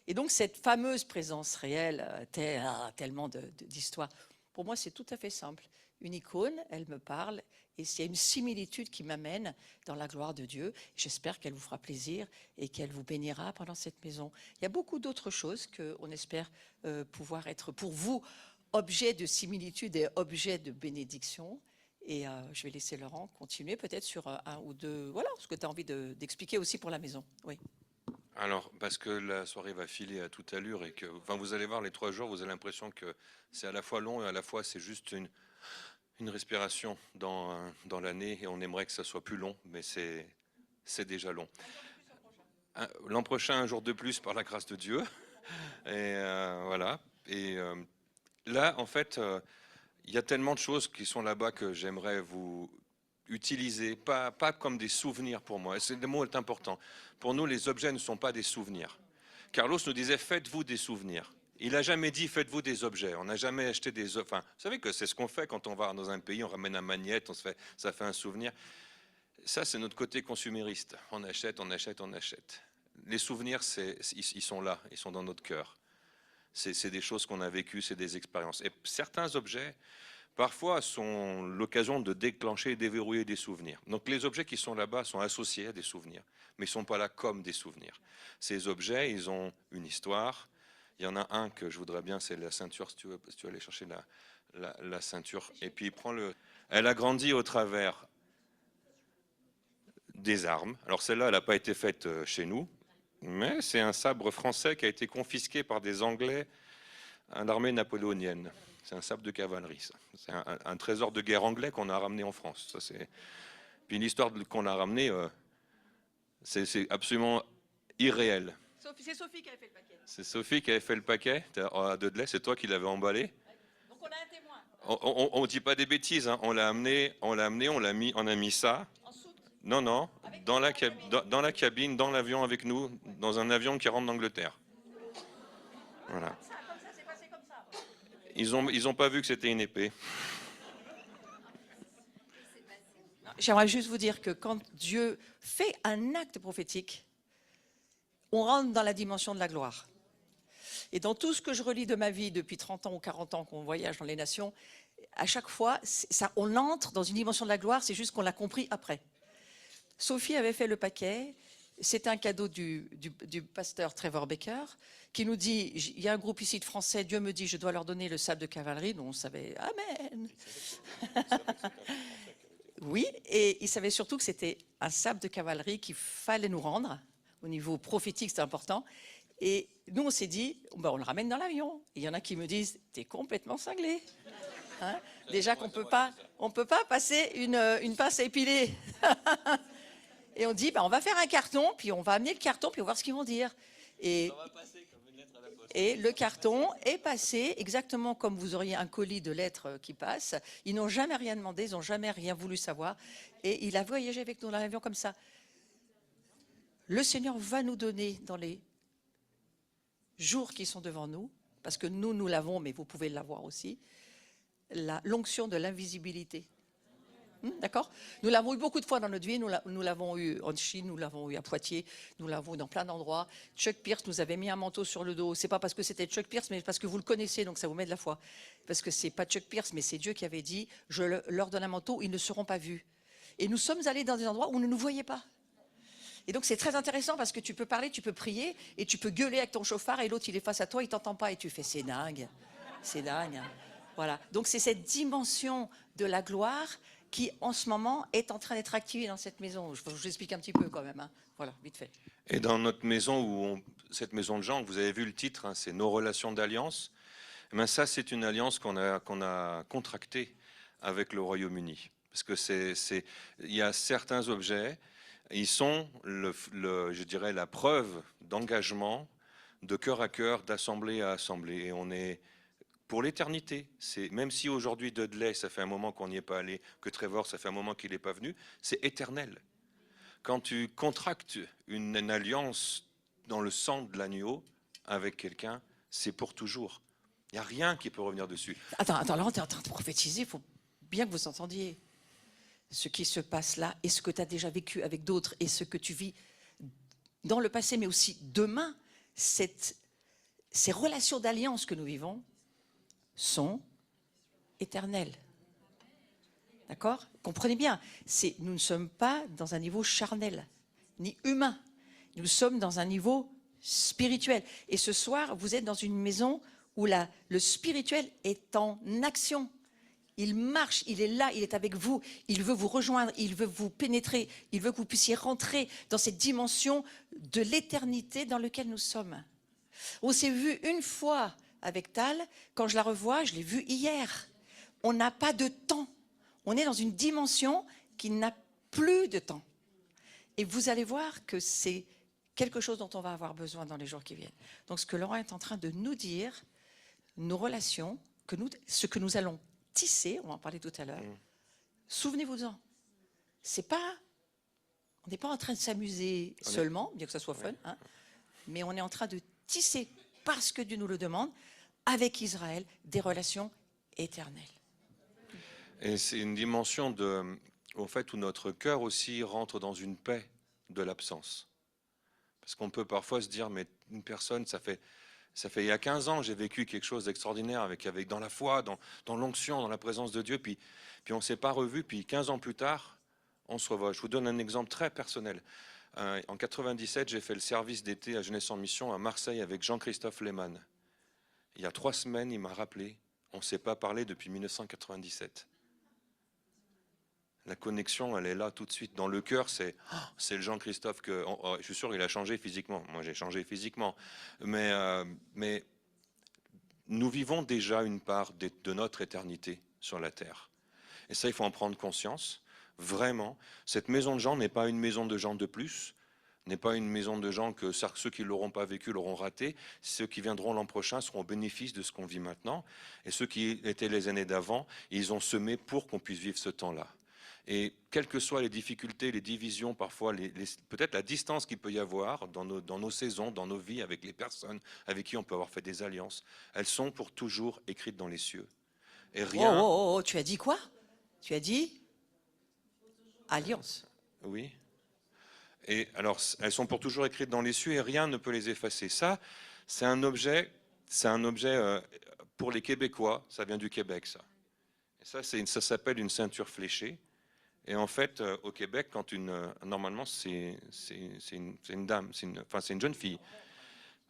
Et donc cette fameuse présence réelle, tellement d'histoires, pour moi c'est tout à fait simple. Une icône, elle me parle, et il y a une similitude qui m'amène dans la gloire de Dieu. J'espère qu'elle vous fera plaisir et qu'elle vous bénira pendant cette maison. Il y a beaucoup d'autres choses qu'on espère pouvoir être pour vous objet de similitude et objet de bénédiction. Et je vais laisser Laurent continuer peut-être sur un ou deux, voilà, ce que tu as envie d'expliquer aussi pour la maison. Oui. Alors, parce que la soirée va filer à toute allure et que, vous allez voir les 3 jours, vous avez l'impression que c'est à la fois long et à la fois c'est juste une respiration dans l'année et on aimerait que ça soit plus long, mais c'est déjà long. L'an prochain, un jour de plus par la grâce de Dieu. Et voilà. Et là, en fait, il y a tellement de choses qui sont là-bas que j'aimerais vous utiliser, pas comme des souvenirs pour moi. Le mot est important. Pour nous, les objets ne sont pas des souvenirs. Carlos nous disait, faites-vous des souvenirs. Il n'a jamais dit, faites-vous des objets. On n'a jamais acheté des... Enfin, vous savez que c'est ce qu'on fait quand on va dans un pays, on ramène un magnète, ça fait un souvenir. Ça, c'est notre côté consumériste. On achète, on achète, on achète. Les souvenirs, ils sont là, ils sont dans notre cœur. C'est des choses qu'on a vécues, c'est des expériences. Et certains objets, parfois, sont l'occasion de déclencher et déverrouiller des souvenirs. Donc les objets qui sont là-bas sont associés à des souvenirs, mais ils ne sont pas là comme des souvenirs. Ces objets, ils ont une histoire. Il y en a un que je voudrais bien, c'est la ceinture, si tu veux aller chercher la ceinture. Et puis, elle a grandi au travers des armes. Alors celle-là, elle n'a pas été faite chez nous, mais c'est un sabre français qui a été confisqué par des Anglais à l'armée napoléonienne. C'est un sabre de cavalerie, ça. C'est un trésor de guerre anglais qu'on a ramené en France. Ça, puis l'histoire qu'on a ramené, c'est absolument irréel. C'est Sophie qui avait fait le paquet. C'est Sophie qui avait fait le paquet à Dudley, c'est toi qui l'avais emballé. Donc on a un témoin. On ne dit pas des bêtises, on l'a amené, on a mis ça. En soute. Non, dans la cabine, dans l'avion avec nous, dans un avion qui rentre d'Angleterre. Voilà. Comme ça, c'est passé comme ça. Ils ont pas vu que c'était une épée. J'aimerais juste vous dire que quand Dieu fait un acte prophétique, on rentre dans la dimension de la gloire. Et dans tout ce que je relis de ma vie depuis 30 ans ou 40 ans qu'on voyage dans les nations, à chaque fois, ça, on entre dans une dimension de la gloire, c'est juste qu'on l'a compris après. Sophie avait fait le paquet, c'était un cadeau du pasteur Trevor Baker, qui nous dit, il y a un groupe ici de Français, Dieu me dit, je dois leur donner le sabre de cavalerie, dont on savait, Amen. Oui, et il savait surtout que c'était un sabre de cavalerie qu'il fallait nous rendre, au niveau prophétique, c'est important. Et nous, on s'est dit, ben, on le ramène dans l'avion. Il y en a qui me disent, t'es complètement cinglé. Hein, déjà qu'on peut pas passer une pince à épiler. Et on dit, ben, on va faire un carton, puis on va amener le carton, puis on va voir ce qu'ils vont dire. Et le carton est passé exactement comme vous auriez un colis de lettres qui passe. Ils n'ont jamais rien demandé, ils n'ont jamais rien voulu savoir. Et il a voyagé avec nous dans l'avion comme ça. Le Seigneur va nous donner dans les jours qui sont devant nous, parce que nous l'avons, mais vous pouvez l'avoir aussi, l'onction de l'invisibilité. D'accord? Nous l'avons eu beaucoup de fois dans notre vie, nous l'avons eu en Chine, nous l'avons eu à Poitiers, nous l'avons eu dans plein d'endroits. Chuck Pierce nous avait mis un manteau sur le dos. C'est pas parce que c'était Chuck Pierce, mais parce que vous le connaissez, donc ça vous met de la foi. Parce que c'est pas Chuck Pierce, mais c'est Dieu qui avait dit, je leur donne un manteau, ils ne seront pas vus. Et nous sommes allés dans des endroits où on ne nous voyait pas. Et donc c'est très intéressant parce que tu peux parler, tu peux prier et tu peux gueuler avec ton chauffard et l'autre il est face à toi, il t'entend pas et tu fais c'est dingue, c'est dingue. Voilà. Donc c'est cette dimension de la gloire qui en ce moment est en train d'être activée dans cette maison. Je vous explique un petit peu quand même. Hein. Voilà, vite fait. Et dans notre maison, cette maison de Jean, vous avez vu le titre, hein, c'est Nos relations d'alliance. Eh bien, ça, c'est une alliance qu'on a contractée avec le Royaume-Uni. Parce que il y a certains objets. Ils sont, je dirais, la preuve d'engagement, de cœur à cœur, d'assemblée à assemblée. Et on est pour l'éternité. Même si aujourd'hui Dudley, ça fait un moment qu'on n'y est pas allé, que Trevor, ça fait un moment qu'il n'est pas venu, c'est éternel. Quand tu contractes une alliance dans le sang de l'agneau avec quelqu'un, c'est pour toujours. Il n'y a rien qui peut revenir dessus. Attends, Laurent, tu es en train de prophétiser, il faut bien que vous entendiez. Ce qui se passe là et ce que tu as déjà vécu avec d'autres et ce que tu vis dans le passé, mais aussi demain, ces relations d'alliance que nous vivons sont éternelles. D'accord? Comprenez bien, nous ne sommes pas dans un niveau charnel, ni humain. Nous sommes dans un niveau spirituel. Et ce soir, vous êtes dans une maison où le spirituel est en action. Il marche, il est là, il est avec vous, il veut vous rejoindre, il veut vous pénétrer, il veut que vous puissiez rentrer dans cette dimension de l'éternité dans laquelle nous sommes. On s'est vu une fois avec Tal, quand je la revois, je l'ai vue hier. On n'a pas de temps, on est dans une dimension qui n'a plus de temps. Et vous allez voir que c'est quelque chose dont on va avoir besoin dans les jours qui viennent. Donc ce que Laurent est en train de nous dire, nos relations, ce que nous allons tisser, on va en parler tout à l'heure, souvenez-vous-en. On n'est pas en train de s'amuser seulement, bien que ça soit fun, hein, mais on est en train de tisser, parce que Dieu nous le demande, avec Israël, des relations éternelles. Et c'est une dimension au fait, où notre cœur aussi rentre dans une paix de l'absence. Parce qu'on peut parfois se dire, mais une personne, ça fait il y a 15 ans, j'ai vécu quelque chose d'extraordinaire avec dans la foi, dans l'onction, dans la présence de Dieu, puis on ne s'est pas revu, puis 15 ans plus tard, on se revoit. Je vous donne un exemple très personnel. En 97, j'ai fait le service d'été à Jeunesse en Mission à Marseille avec Jean-Christophe Lehmann. Il y a 3 semaines, il m'a rappelé, on ne s'est pas parlé depuis 1997. La connexion, elle est là tout de suite. Dans le cœur, c'est le Jean-Christophe que... je suis sûr qu'il a changé physiquement. Moi, j'ai changé physiquement. Mais nous vivons déjà une part de notre éternité sur la terre. Et ça, il faut en prendre conscience. Vraiment, cette maison de Jean n'est pas une maison de gens de plus, n'est pas une maison de gens que ceux qui ne l'auront pas vécu l'auront raté. Ceux qui viendront l'an prochain seront au bénéfice de ce qu'on vit maintenant. Et ceux qui étaient les années d'avant, ils ont semé pour qu'on puisse vivre ce temps-là. Et quelles que soient les difficultés, les divisions, parfois, peut-être la distance qu'il peut y avoir dans nos saisons, dans nos vies, avec les personnes avec qui on peut avoir fait des alliances, elles sont pour toujours écrites dans les cieux. Et Oh, rien... oh, oh, tu as dit quoi? Tu as dit alliance. Oui. Et alors, elles sont pour toujours écrites dans les cieux et rien ne peut les effacer. Ça, c'est un objet pour les Québécois, ça vient du Québec, ça. Et ça s'appelle une ceinture fléchée. Et en fait, au Québec, normalement, c'est une dame, c'est une jeune fille,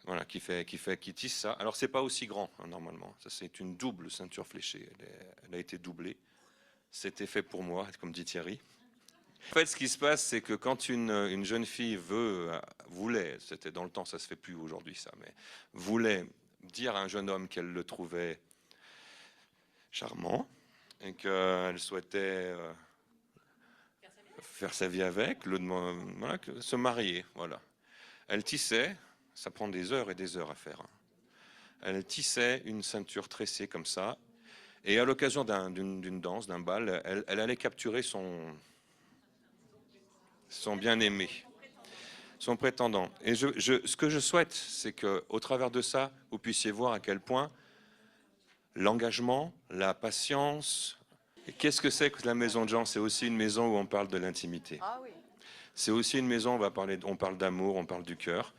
voilà, qui tisse ça. Alors, c'est pas aussi grand, hein, normalement. Ça, c'est une double ceinture fléchée. Elle a été doublée. C'était fait pour moi, comme dit Thierry. En fait, ce qui se passe, c'est que quand une jeune fille voulait, c'était dans le temps, ça se fait plus aujourd'hui, ça, mais voulait dire à un jeune homme qu'elle le trouvait charmant et qu'elle souhaitait faire sa vie avec, voilà, se marier, voilà. Elle tissait, ça prend des heures et des heures à faire. Hein. Elle tissait une ceinture tressée comme ça, et à l'occasion d'une danse, d'un bal, elle allait capturer son bien-aimé, son prétendant. Et ce que je souhaite, c'est qu'au travers de ça, vous puissiez voir à quel point l'engagement, la patience. Et qu'est-ce que c'est que la maison de Jean? C'est aussi une maison où on parle de l'intimité. Ah oui. C'est aussi une maison où on parle d'amour, on parle du cœur.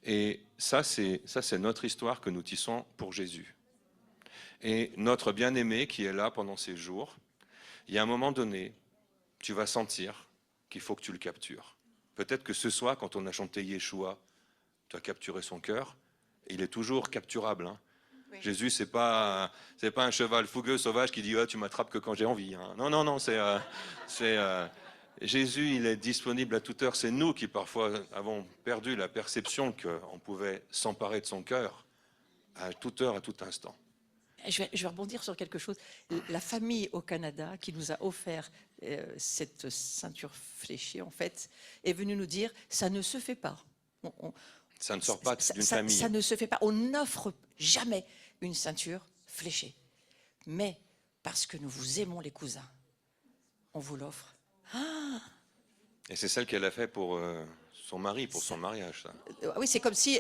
Et ça, c'est notre histoire que nous tissons pour Jésus. Et notre bien-aimé qui est là pendant ces jours, il y a un moment donné, tu vas sentir qu'il faut que tu le captures. Peut-être que ce soir, quand on a chanté Yeshua, tu as capturé son cœur. Il est toujours capturable. Hein. Oui. Jésus, c'est pas un cheval fougueux, sauvage qui dit tu m'attrapes que quand j'ai envie. Hein. Non, Jésus, il est disponible à toute heure. C'est nous qui parfois avons perdu la perception qu'on pouvait s'emparer de son cœur à toute heure, à tout instant. Je vais rebondir sur quelque chose. La famille au Canada qui nous a offert cette ceinture fléchée, en fait, est venue nous dire ça ne se fait pas. Ça ne sort pas d'une famille. Ça ne se fait pas. On n'offre jamais une ceinture fléchée. Mais parce que nous vous aimons les cousins, on vous l'offre. Ah, et c'est celle qu'elle a fait pour son mari, pour son mariage. Ça. Oui, c'est comme si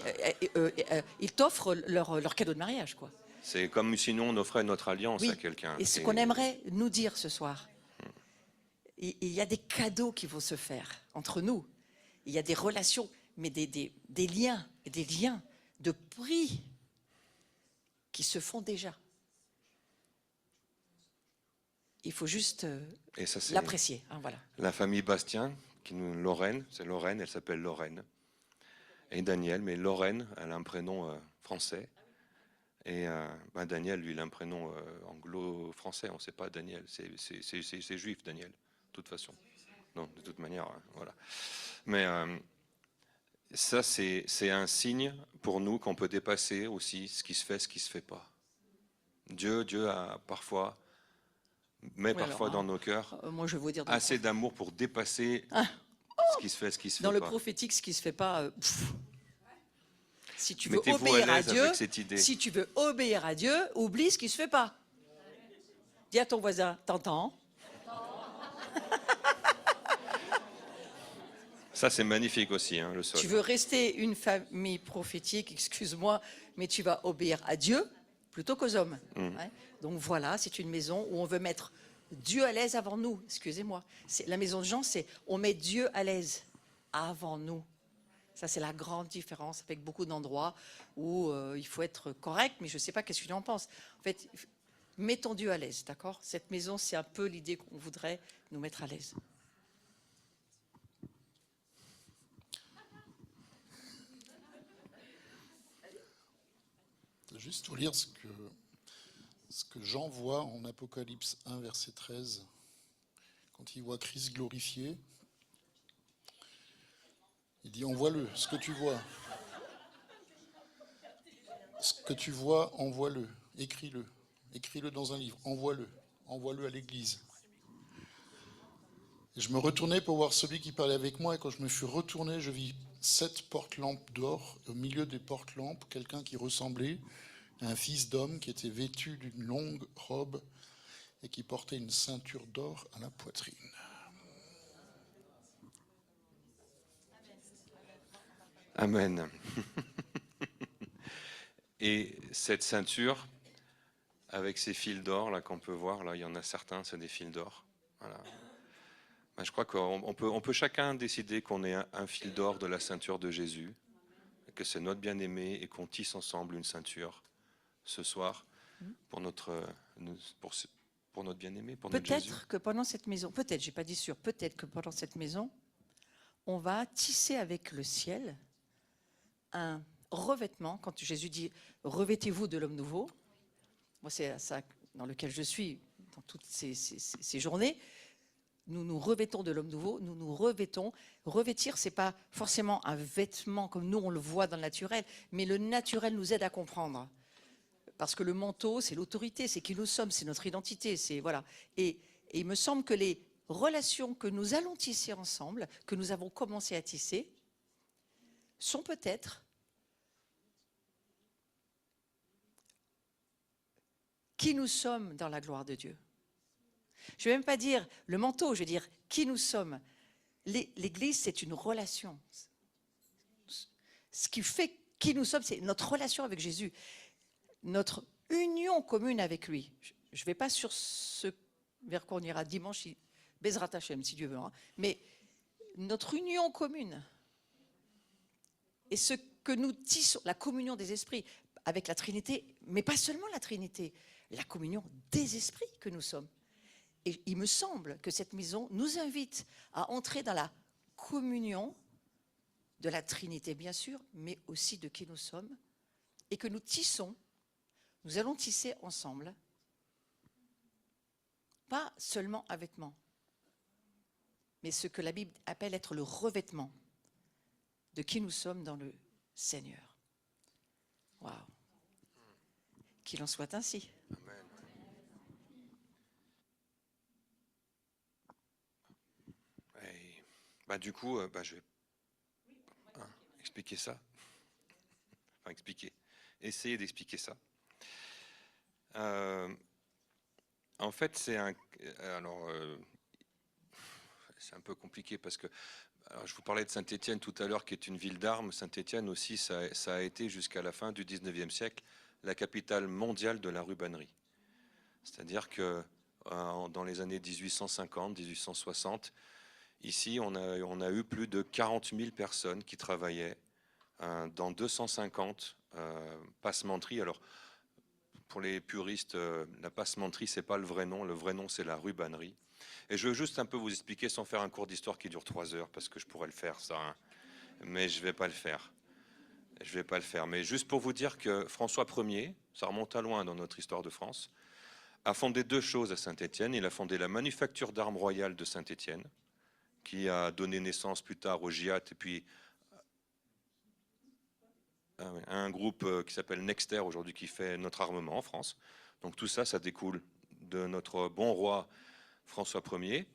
ils t'offrent leur cadeau de mariage, quoi. C'est comme sinon on offrait notre alliance à quelqu'un. Et ce qu'on aimerait nous dire ce soir, il y a des cadeaux qui vont se faire entre nous. Il y a des relations, mais des liens, et des liens de prix qui se font déjà. Il faut juste l'apprécier. Hein, voilà. La famille Bastien, Lorraine, c'est Lorraine, elle s'appelle Lorraine. Et Daniel, mais Lorraine, elle a un prénom français. Et Daniel, lui, il a un prénom anglo-français, on ne sait pas Daniel, c'est juif Daniel, de toute façon. Non, de toute manière, hein, voilà. Mais ça, c'est un signe pour nous qu'on peut dépasser aussi ce qui se fait, ce qui ne se fait pas. Dieu a parfois, dans nos cœurs, moi, je veux vous dire assez d'amour pour dépasser ce qui se fait, ce qui se fait pas. Dans le prophétique, ce qui ne se fait pas... Si tu veux obéir à Dieu, oublie ce qui ne se fait pas. Dis à ton voisin, t'entends? Ça, c'est magnifique aussi, hein, le sol. Tu veux rester une famille prophétique, excuse-moi, mais tu vas obéir à Dieu plutôt qu'aux hommes. Ouais. Donc voilà, c'est une maison où on veut mettre Dieu à l'aise avant nous. Excusez-moi. La maison de Jean, c'est on met Dieu à l'aise avant nous. Ça, c'est la grande différence avec beaucoup d'endroits où il faut être correct, mais je ne sais pas qu'est-ce que tu en penses. En fait, mettons Dieu à l'aise, d'accord? Cette maison, c'est un peu l'idée qu'on voudrait nous mettre à l'aise. Juste pour lire ce que Jean voit en Apocalypse 1, verset 13, quand il voit Christ glorifié. Il dit, envoie-le, ce que tu vois. Ce que tu vois, envoie-le, écris-le. Écris-le dans un livre, envoie-le à l'église. Et je me retournais pour voir celui qui parlait avec moi, et quand je me suis retourné, je vis 7 porte-lampes d'or. Au milieu des porte-lampes, quelqu'un qui ressemblait à un fils d'homme qui était vêtu d'une longue robe et qui portait une ceinture d'or à la poitrine. Amen. Et cette ceinture, avec ces fils d'or là qu'on peut voir, là il y en a certains, c'est des fils d'or. Voilà. Ben, je crois qu'on peut chacun décider qu'on est un fil d'or de la ceinture de Jésus, que c'est notre bien-aimé et qu'on tisse ensemble une ceinture ce soir pour pour, pour notre bien-aimé, pour notre Jésus. Peut-être que pendant cette maison, peut-être, j'ai pas dit sûr, peut-être que pendant cette maison, on va tisser avec le ciel un revêtement. Quand Jésus dit « revêtez-vous de l'homme nouveau », moi c'est ça dans lequel je suis dans toutes ces journées, nous nous revêtons de l'homme nouveau, nous nous revêtons. Revêtir, c'est pas forcément un vêtement comme nous on le voit dans le naturel, mais le naturel nous aide à comprendre. Parce que le manteau, c'est l'autorité, c'est qui nous sommes, c'est notre identité, c'est voilà. Et il me semble que les relations que nous allons tisser ensemble, que nous avons commencé à tisser, sont peut-être qui nous sommes dans la gloire de Dieu. Je ne vais même pas dire le manteau, je vais dire qui nous sommes. L'Église, c'est une relation. Ce qui fait qui nous sommes, c'est notre relation avec Jésus, notre union commune avec lui. Je ne vais pas sur ce vers quoi on ira dimanche, Bezrat Hashem, si Dieu veut, hein, mais notre union commune et ce que nous tissons, la communion des esprits avec la Trinité, mais pas seulement la Trinité, la communion des esprits que nous sommes. Et il me semble que cette maison nous invite à entrer dans la communion de la Trinité, bien sûr, mais aussi de qui nous sommes, et que nous tissons, nous allons tisser ensemble, pas seulement un vêtement, mais ce que la Bible appelle être le revêtement de qui nous sommes dans le Seigneur. Waouh! Qu'il en soit ainsi. Amen. Et, bah, du coup, je vais expliquer ça. Enfin, essayer d'expliquer ça. En fait, c'est un peu compliqué parce que je vous parlais de Saint-Étienne tout à l'heure, qui est une ville d'armes. Saint-Étienne aussi, ça a été jusqu'à la fin du 19e siècle la capitale mondiale de la rubannerie. C'est-à-dire que dans les années 1850, 1860, ici, on a eu plus de 40 000 personnes qui travaillaient dans 250 passementeries. Alors, pour les puristes, la passementerie, c'est pas le vrai nom, c'est la rubannerie. Et je veux juste un peu vous expliquer, sans faire un cours d'histoire qui dure 3 heures, parce que je pourrais le faire, ça, hein, mais je vais pas le faire. Mais juste pour vous dire que François Ier, ça remonte à loin dans notre histoire de France, a fondé 2 choses à Saint-Étienne. Il a fondé la manufacture d'armes royales de Saint-Étienne, qui a donné naissance plus tard au GIAT, et puis un groupe qui s'appelle Nexter aujourd'hui, qui fait notre armement en France. Donc tout ça, ça découle de notre bon roi François Ier.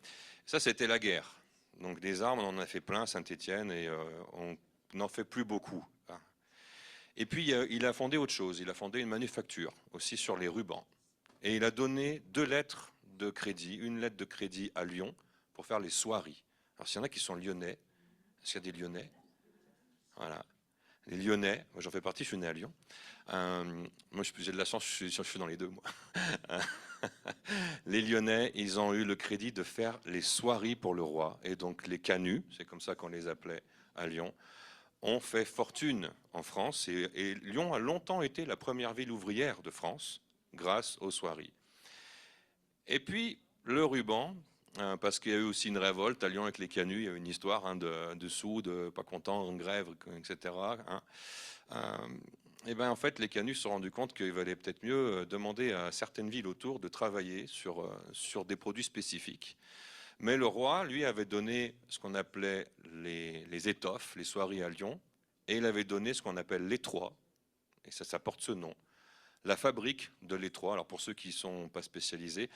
Ça, c'était la guerre. Donc des armes, on en a fait plein à Saint-Étienne, et on n'en fait plus beaucoup. Et puis il a fondé autre chose, il a fondé une manufacture aussi sur les rubans. Et il a donné 2 lettres de crédit, une lettre de crédit à Lyon pour faire les soieries. Alors s'il y en a qui sont lyonnais, est-ce qu'il y a des lyonnais? Voilà. Les lyonnais, moi j'en fais partie, je suis né à Lyon. Moi j'ai de la chance, je suis dans les deux, moi. Les lyonnais, ils ont eu le crédit de faire les soieries pour le roi. Et donc les canuts, c'est comme ça qu'on les appelait à Lyon, ont fait fortune en France. Et Lyon a longtemps été la première ville ouvrière de France, grâce aux soieries. Et puis le ruban, parce qu'il y a eu aussi une révolte à Lyon avec les canuts, il y a eu une histoire de sous, de pas contents, en grève, etc. Et ben en fait, les canuts se sont rendus compte qu'il valait peut-être mieux demander à certaines villes autour de travailler sur des produits spécifiques. Mais le roi, lui, avait donné ce qu'on appelait les étoffes, les soieries à Lyon, et il avait donné ce qu'on appelle l'étroit, et ça porte ce nom, la fabrique de l'étroit. Alors pour ceux qui ne sont pas spécialisés,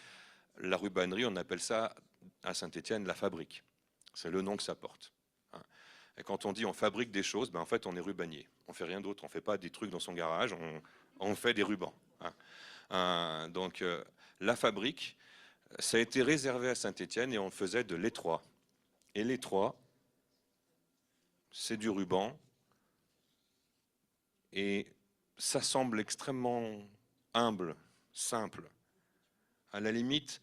la rubannerie, on appelle ça à Saint-Étienne la fabrique. C'est le nom que ça porte. Et quand on dit on fabrique des choses, ben en fait on est rubanier. On fait rien d'autre, on fait pas des trucs dans son garage, on fait des rubans. Donc la fabrique, ça a été réservé à Saint-Étienne et on faisait de l'étroit. Et l'étroit, c'est du ruban Et ça semble extrêmement humble, simple. À la limite,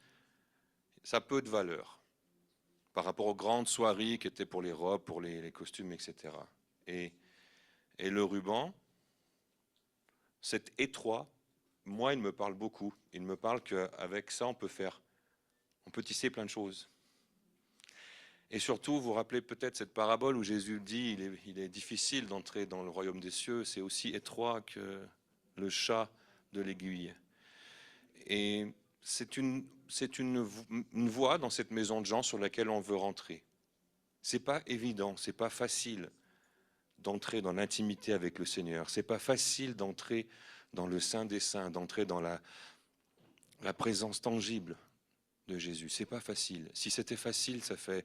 ça a peu de valeur par rapport aux grandes soirées qui étaient pour les robes, pour les costumes, etc. Et le ruban, cet étroit, moi, il me parle beaucoup. Il me parle qu'avec ça, on peut tisser plein de choses. Et surtout, vous vous rappelez peut-être cette parabole où Jésus dit il est difficile d'entrer dans le royaume des cieux, c'est aussi étroit que le chat de l'aiguille. Et c'est une voie dans cette maison de Jean sur laquelle on veut rentrer. C'est pas évident, c'est pas facile d'entrer dans l'intimité avec le Seigneur. C'est pas facile d'entrer dans le Saint des Saints, d'entrer dans la présence tangible de Jésus. C'est pas facile. Si c'était facile, ça fait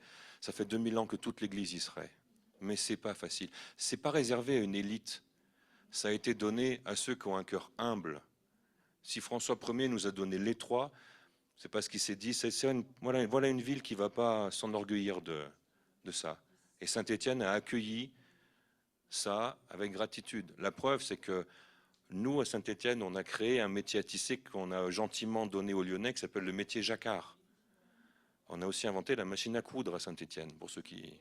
2000 ans que toute l'Église y serait. Mais c'est pas facile. C'est pas réservé à une élite. Ça a été donné à ceux qui ont un cœur humble. Si François Ier nous a donné l'étroit, c'est parce qu'il s'est dit, voilà une ville qui ne va pas s'enorgueillir de ça. Et Saint-Étienne a accueilli ça avec gratitude. La preuve, c'est que nous, à Saint-Étienne, on a créé un métier à tisser qu'on a gentiment donné aux Lyonnais, qui s'appelle le métier jacquard. On a aussi inventé la machine à coudre à Saint-Étienne, pour ceux qui...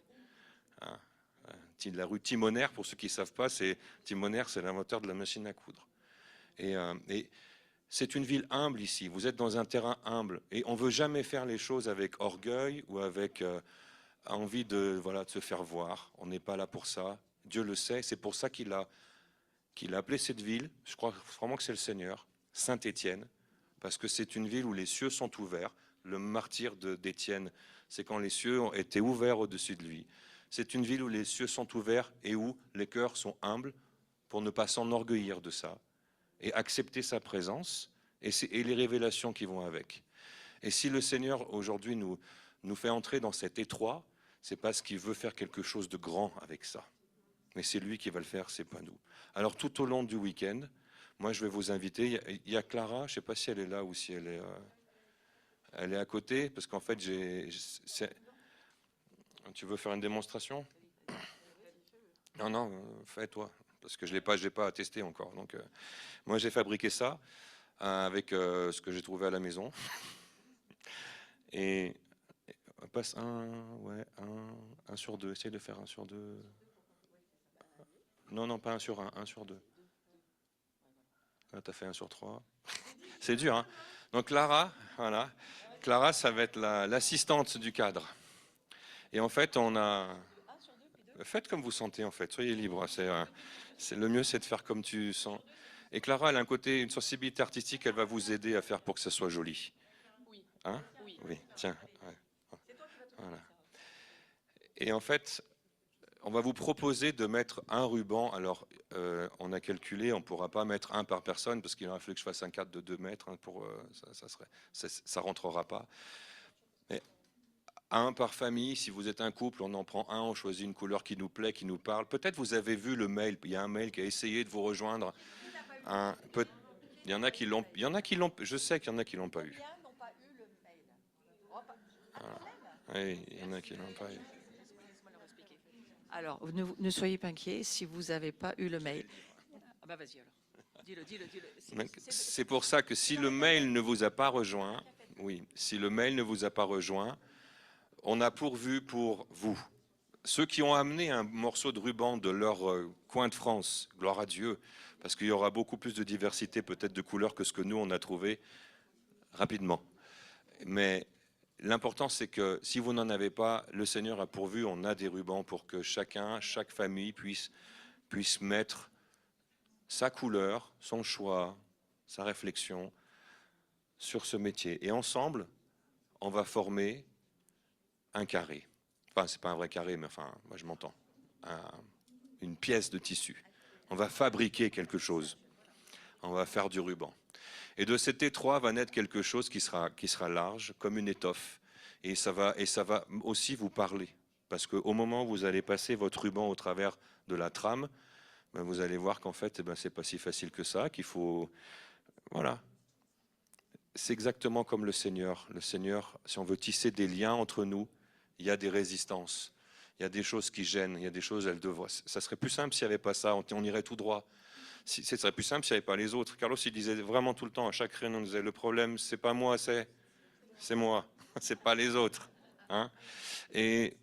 la rue Timonaire, pour ceux qui ne savent pas, Timonaire, c'est l'inventeur de la machine à coudre. Et c'est une ville humble ici, vous êtes dans un terrain humble, et on ne veut jamais faire les choses avec orgueil ou avec envie de se faire voir. On n'est pas là pour ça, Dieu le sait, c'est pour ça qu'il a appelé cette ville, je crois vraiment que c'est le Seigneur, Saint-Étienne, parce que c'est une ville où les cieux sont ouverts. Le martyre d'Étienne, c'est quand les cieux ont été ouverts au-dessus de lui. C'est une ville où les cieux sont ouverts et où les cœurs sont humbles pour ne pas s'enorgueillir de ça et accepter sa présence et les révélations qui vont avec. Et si le Seigneur aujourd'hui nous fait entrer dans cet étroit, c'est parce qu'il veut faire quelque chose de grand avec ça. Mais c'est lui qui va le faire, c'est pas nous. Alors tout au long du week-end, moi je vais vous inviter. Il y a Clara, je ne sais pas si elle est là ou si elle est à côté, parce qu'en fait tu veux faire une démonstration? Non, fais-toi, parce que je l'ai pas testé encore. Donc moi j'ai fabriqué ça avec ce que j'ai trouvé à la maison. Et on passe un sur deux. Essaye de faire 1 sur 2. Non, pas 1 sur 1, 1 sur 2. Là, tu as fait 1 sur 3. C'est dur, hein? Donc Clara, voilà. Clara, ça va être l'assistante du cadre. Et en fait, faites comme vous sentez, en fait. Soyez libre. Le mieux, c'est de faire comme tu sens. Et Clara, elle a une sensibilité artistique, elle va vous aider à faire pour que ça soit joli. Oui. Hein? Oui. Tiens. Ouais. Voilà. Et en fait, on va vous proposer de mettre un ruban. Alors, on a calculé, on ne pourra pas mettre un par personne parce qu'il aurait fallu que je fasse un cadre de 2 mètres. Ça rentrera pas. Mais un par famille, si vous êtes un couple, on en prend un, on choisit une couleur qui nous plaît, qui nous parle. Peut-être vous avez vu le mail, il y a un mail qui a essayé de vous rejoindre. Il y en a qui l'ont, je sais qu'il y en a qui l'ont pas eu. Oui, il y en a qui l'ont pas eu. Alors, ne soyez pas inquiets si vous n'avez pas eu le mail. Ah bah vas-y alors. Dis-le. C'est pour ça que si le mail ne vous a pas rejoint, on a pourvu pour vous. Ceux qui ont amené un morceau de ruban de leur coin de France, gloire à Dieu, parce qu'il y aura beaucoup plus de diversité peut-être de couleurs que ce que nous on a trouvé rapidement. Mais l'important, c'est que si vous n'en avez pas, le Seigneur a pourvu, on a des rubans pour que chaque famille puisse mettre sa couleur, son choix, sa réflexion sur ce métier. Et ensemble, on va former un carré. Enfin, c'est pas un vrai carré, mais enfin, moi je m'entends. Une pièce de tissu. On va fabriquer quelque chose. On va faire du ruban. Et de cet étroit va naître quelque chose qui sera large, comme une étoffe. Et ça va aussi vous parler. Parce qu'au moment où vous allez passer votre ruban au travers de la trame, ben vous allez voir qu'en fait, c'est pas si facile que ça, qu'il faut... Voilà. C'est exactement comme le Seigneur. Le Seigneur, si on veut tisser des liens entre nous, il y a des résistances. Il y a des choses qui gênent. Il y a des choses, ça serait plus simple s'il n'y avait pas ça. On irait tout droit. Ce serait plus simple s'il n'y avait pas les autres. Carlos, il disait vraiment tout le temps, à chaque réunion, il disait, le problème, c'est pas moi, c'est moi, c'est pas les autres. Hein. Et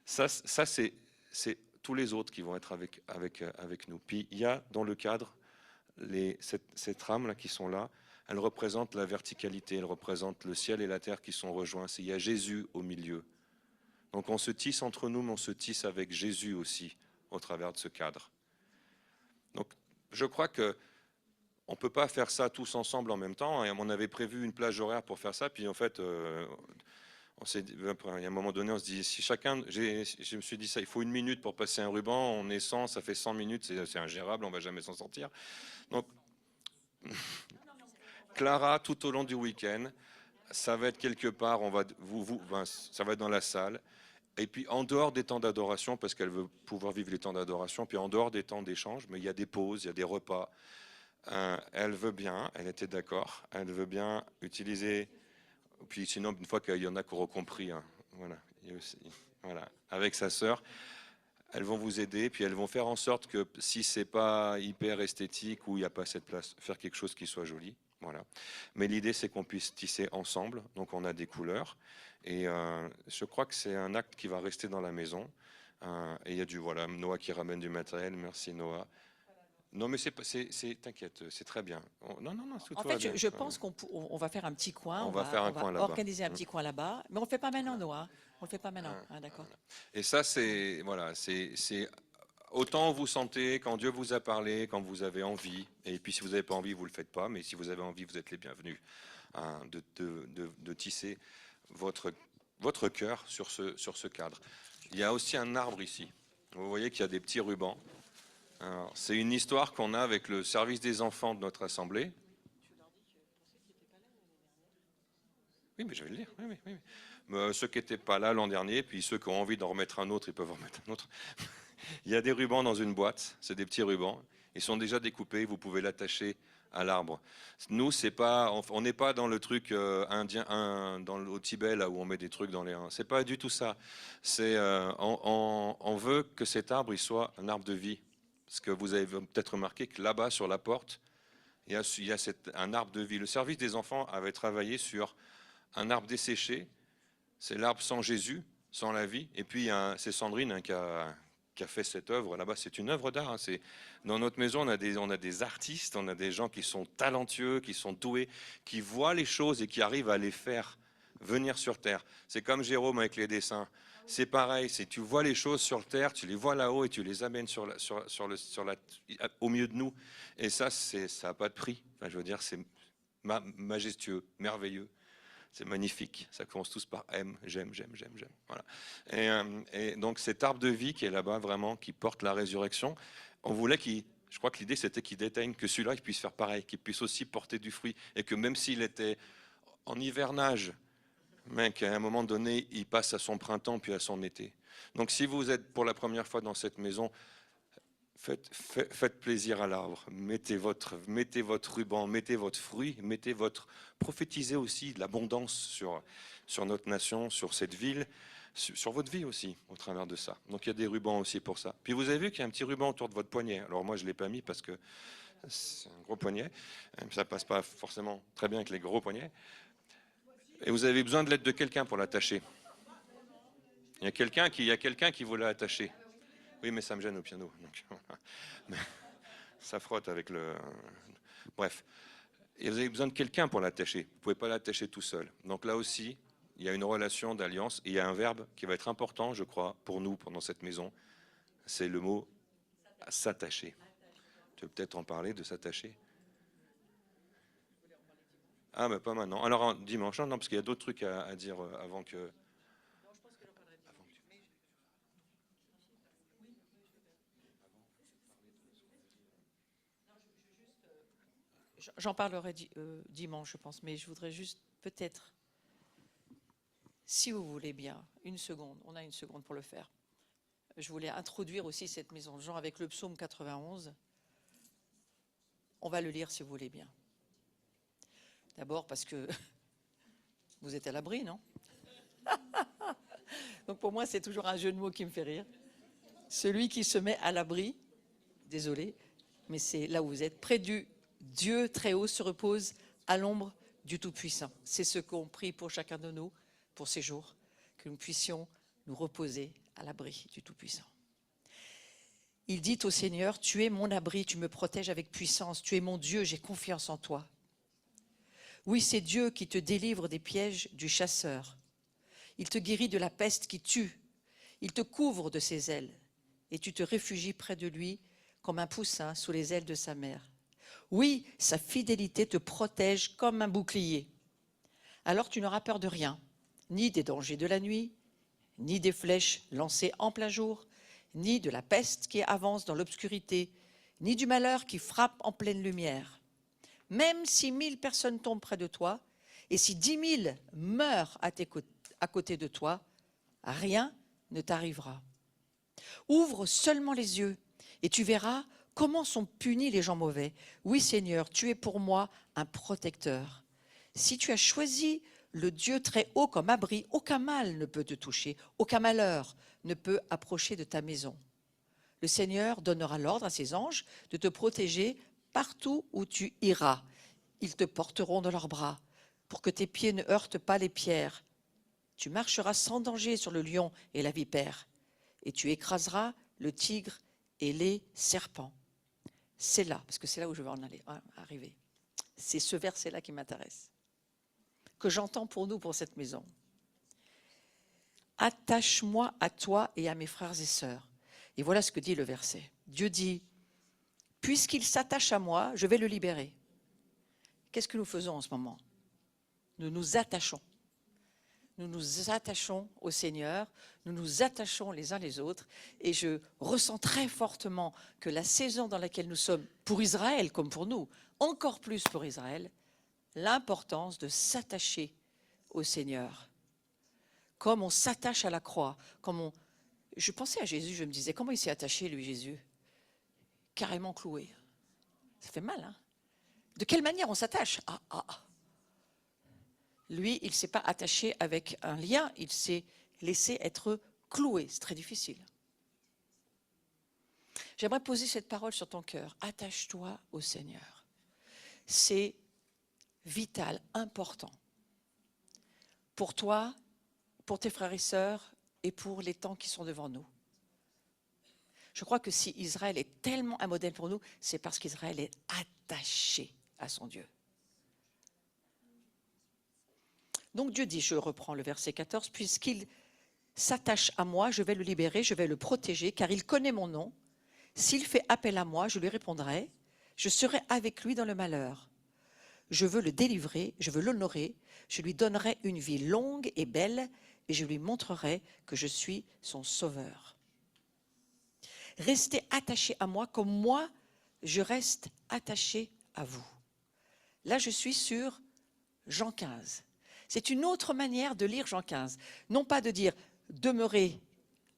ça c'est tous les autres qui vont être avec nous. Puis il y a dans le cadre ces trames-là qui sont là, elles représentent la verticalité, elles représentent le ciel et la terre qui sont rejoints. Il y a Jésus au milieu. Donc on se tisse entre nous, mais on se tisse avec Jésus aussi, au travers de ce cadre. Donc je crois que on ne peut pas faire ça tous ensemble en même temps. Et on avait prévu une plage horaire pour faire ça, puis en fait, il y a un moment donné, on se dit, si chacun, je me suis dit ça, il faut 1 minute pour passer un ruban, on est 100, ça fait 100 minutes, c'est ingérable, on ne va jamais s'en sortir. Donc, Clara, tout au long du week-end, ça va être quelque part, ça va être dans la salle. Et puis en dehors des temps d'adoration, parce qu'elle veut pouvoir vivre les temps d'adoration, puis en dehors des temps d'échange, mais il y a des pauses, il y a des repas. Elle veut bien, elle était d'accord, elle veut bien utiliser, puis sinon une fois qu'il y en a qui auront compris, hein, voilà, avec sa sœur, elles vont vous aider, puis elles vont faire en sorte que si c'est pas hyper esthétique ou il n'y a pas cette place, faire quelque chose qui soit joli. Voilà. Mais l'idée, c'est qu'on puisse tisser ensemble, donc on a des couleurs, et je crois que c'est un acte qui va rester dans la maison. Et il y a voilà, Noah qui ramène du matériel, merci Noah. Non, mais t'inquiète, c'est très bien. Non, tout En va fait, bien. je pense qu'on va faire un petit coin. On va faire un coin là-bas. Organiser un petit coin là-bas. Mais on ne le fait pas maintenant, Noah. On ne le fait pas maintenant. Ah, d'accord. Et ça, c'est autant vous sentez quand Dieu vous a parlé, quand vous avez envie. Et puis si vous n'avez pas envie, vous ne le faites pas. Mais si vous avez envie, vous êtes les bienvenus hein, de tisser votre cœur sur ce cadre. Il y a aussi un arbre ici. Vous voyez qu'il y a des petits rubans. C'est une histoire qu'on a avec le service des enfants de notre assemblée. Oui, mais je vais le dire. Oui. Ceux qui n'étaient pas là l'an dernier, puis ceux qui ont envie d'en remettre un autre, ils peuvent en remettre un autre. Il y a des rubans dans une boîte, c'est des petits rubans. Ils sont déjà découpés, vous pouvez l'attacher à l'arbre. Nous, on n'est pas dans le truc indien, au Tibet, là où on met des trucs dans les... C'est pas du tout ça. On veut que cet arbre, il soit un arbre de vie. Parce que vous avez peut-être remarqué que là-bas, sur la porte, il y a un arbre de vie. Le service des enfants avait travaillé sur un arbre desséché. C'est l'arbre sans Jésus, sans la vie. Et puis, c'est Sandrine hein, qui a fait cette œuvre. Là-bas, c'est une œuvre d'art. Hein. Dans notre maison, on a des artistes, on a des gens qui sont talentueux, qui sont doués, qui voient les choses et qui arrivent à les faire venir sur terre. C'est comme Jérôme avec les dessins. C'est pareil, tu vois les choses sur terre, tu les vois là-haut et tu les amènes au milieu de nous. Et ça n'a pas de prix. Enfin, je veux dire, c'est majestueux, merveilleux. C'est magnifique. Ça commence tous par M, j'aime. Voilà. Et donc cet arbre de vie qui est là-bas, vraiment, qui porte la résurrection, on voulait je crois que l'idée c'était qu'il déteigne, que celui-là il puisse faire pareil, qu'il puisse aussi porter du fruit. Et que même s'il était en hivernage, mais qu'à un moment donné, il passe à son printemps puis à son été. Donc si vous êtes pour la première fois dans cette maison, faites plaisir à l'arbre. Mettez votre ruban, mettez votre fruit, prophétisez aussi de l'abondance sur notre nation, sur cette ville, sur votre vie aussi, au travers de ça. Donc il y a des rubans aussi pour ça. Puis vous avez vu qu'il y a un petit ruban autour de votre poignet. Alors moi, je ne l'ai pas mis parce que c'est un gros poignet. Ça ne passe pas forcément très bien avec les gros poignets. Et vous avez besoin de l'aide de quelqu'un pour l'attacher. Il y a quelqu'un qui veut l'attacher. Oui, mais ça me gêne au piano. Donc, voilà. Ça frotte avec le... Bref. Et vous avez besoin de quelqu'un pour l'attacher. Vous ne pouvez pas l'attacher tout seul. Donc là aussi, il y a une relation d'alliance. Et il y a un verbe qui va être important, je crois, pour nous, pendant cette maison. C'est le mot « s'attacher ». Tu veux peut-être en parler, de s'attacher ? Ah, mais pas maintenant. Alors, dimanche, non, parce qu'il y a d'autres trucs à dire avant que... J'en parlerai dimanche, je pense, mais je voudrais juste peut-être, si vous voulez bien, une seconde, on a une seconde pour le faire. Je voulais introduire aussi cette maison de Jean avec le psaume 91. On va le lire si vous voulez bien. D'abord parce que vous êtes à l'abri, non? Donc pour moi, c'est toujours un jeu de mots qui me fait rire. Celui qui se met à l'abri, désolé, mais c'est là où vous êtes. Près du Dieu très haut se repose à l'ombre du Tout-Puissant. C'est ce qu'on prie pour chacun de nous, pour ces jours, que nous puissions nous reposer à l'abri du Tout-Puissant. Il dit au Seigneur, tu es mon abri, tu me protèges avec puissance, tu es mon Dieu, j'ai confiance en toi. Oui, c'est Dieu qui te délivre des pièges du chasseur. Il te guérit de la peste qui tue. Il te couvre de ses ailes et tu te réfugies près de lui comme un poussin sous les ailes de sa mère. Oui, sa fidélité te protège comme un bouclier. Alors tu n'auras peur de rien, ni des dangers de la nuit, ni des flèches lancées en plein jour, ni de la peste qui avance dans l'obscurité, ni du malheur qui frappe en pleine lumière. Même si 1000 personnes tombent près de toi, et si 10 000 meurent à côté de toi, rien ne t'arrivera. Ouvre seulement les yeux, et tu verras comment sont punis les gens mauvais. Oui, Seigneur, tu es pour moi un protecteur. Si tu as choisi le Dieu très haut comme abri, aucun mal ne peut te toucher, aucun malheur ne peut approcher de ta maison. Le Seigneur donnera l'ordre à ses anges de te protéger partout où tu iras. Ils te porteront dans leurs bras pour que tes pieds ne heurtent pas les pierres. Tu marcheras sans danger sur le lion et la vipère, et tu écraseras le tigre et les serpents. C'est là, parce que c'est là où je vais en arriver. C'est ce verset-là qui m'intéresse, que j'entends pour nous, pour cette maison. Attache-moi à toi et à mes frères et sœurs. Et voilà ce que dit le verset. Dieu dit, puisqu'il s'attache à moi, je vais le libérer. Qu'est-ce que nous faisons en ce moment? Nous nous attachons. Nous nous attachons au Seigneur, nous nous attachons les uns les autres, et je ressens très fortement que la saison dans laquelle nous sommes, pour Israël comme pour nous, encore plus pour Israël, l'importance de s'attacher au Seigneur. Comme on s'attache à la croix, je pensais à Jésus, je me disais, comment il s'est attaché, lui, Jésus? Carrément cloué. Ça fait mal, hein? De quelle manière on s'attache? Lui, il ne s'est pas attaché avec un lien, il s'est laissé être cloué. C'est très difficile. J'aimerais poser cette parole sur ton cœur. Attache-toi au Seigneur. C'est vital, important. Pour toi, pour tes frères et sœurs et pour les temps qui sont devant nous. Je crois que si Israël est tellement un modèle pour nous, c'est parce qu'Israël est attaché à son Dieu. Donc Dieu dit, je reprends le verset 14, puisqu'il s'attache à moi, je vais le libérer, je vais le protéger, car il connaît mon nom. S'il fait appel à moi, je lui répondrai, je serai avec lui dans le malheur. Je veux le délivrer, je veux l'honorer, je lui donnerai une vie longue et belle, et je lui montrerai que je suis son sauveur. Restez attachés à moi comme moi, je reste attaché à vous. Là, je suis sur Jean 15. C'est une autre manière de lire Jean 15. Non pas de dire « demeurez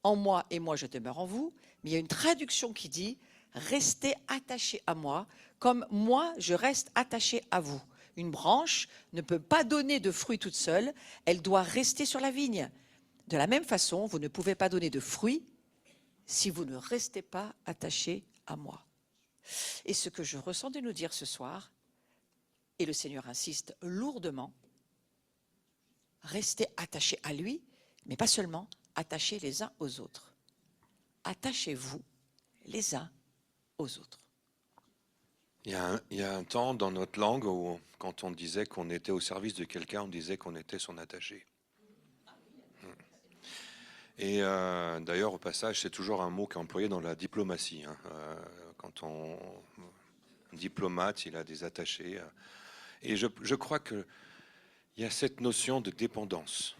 en moi et moi je demeure en vous », mais il y a une traduction qui dit « restez attachés à moi comme moi je reste attaché à vous ». Une branche ne peut pas donner de fruits toute seule, elle doit rester sur la vigne. De la même façon, vous ne pouvez pas donner de fruits si vous ne restez pas attachés à moi. Et ce que je ressens de nous dire ce soir, et le Seigneur insiste lourdement, restez attachés à lui, mais pas seulement, attachés les uns aux autres. Attachez-vous les uns aux autres. Il y a un temps dans notre langue où, quand on disait qu'on était au service de quelqu'un, on disait qu'on était son attaché. Et d'ailleurs, au passage, c'est toujours un mot qui est employé dans la diplomatie. Quand un diplomate, il a des attachés. Et je crois qu'il y a cette notion de dépendance.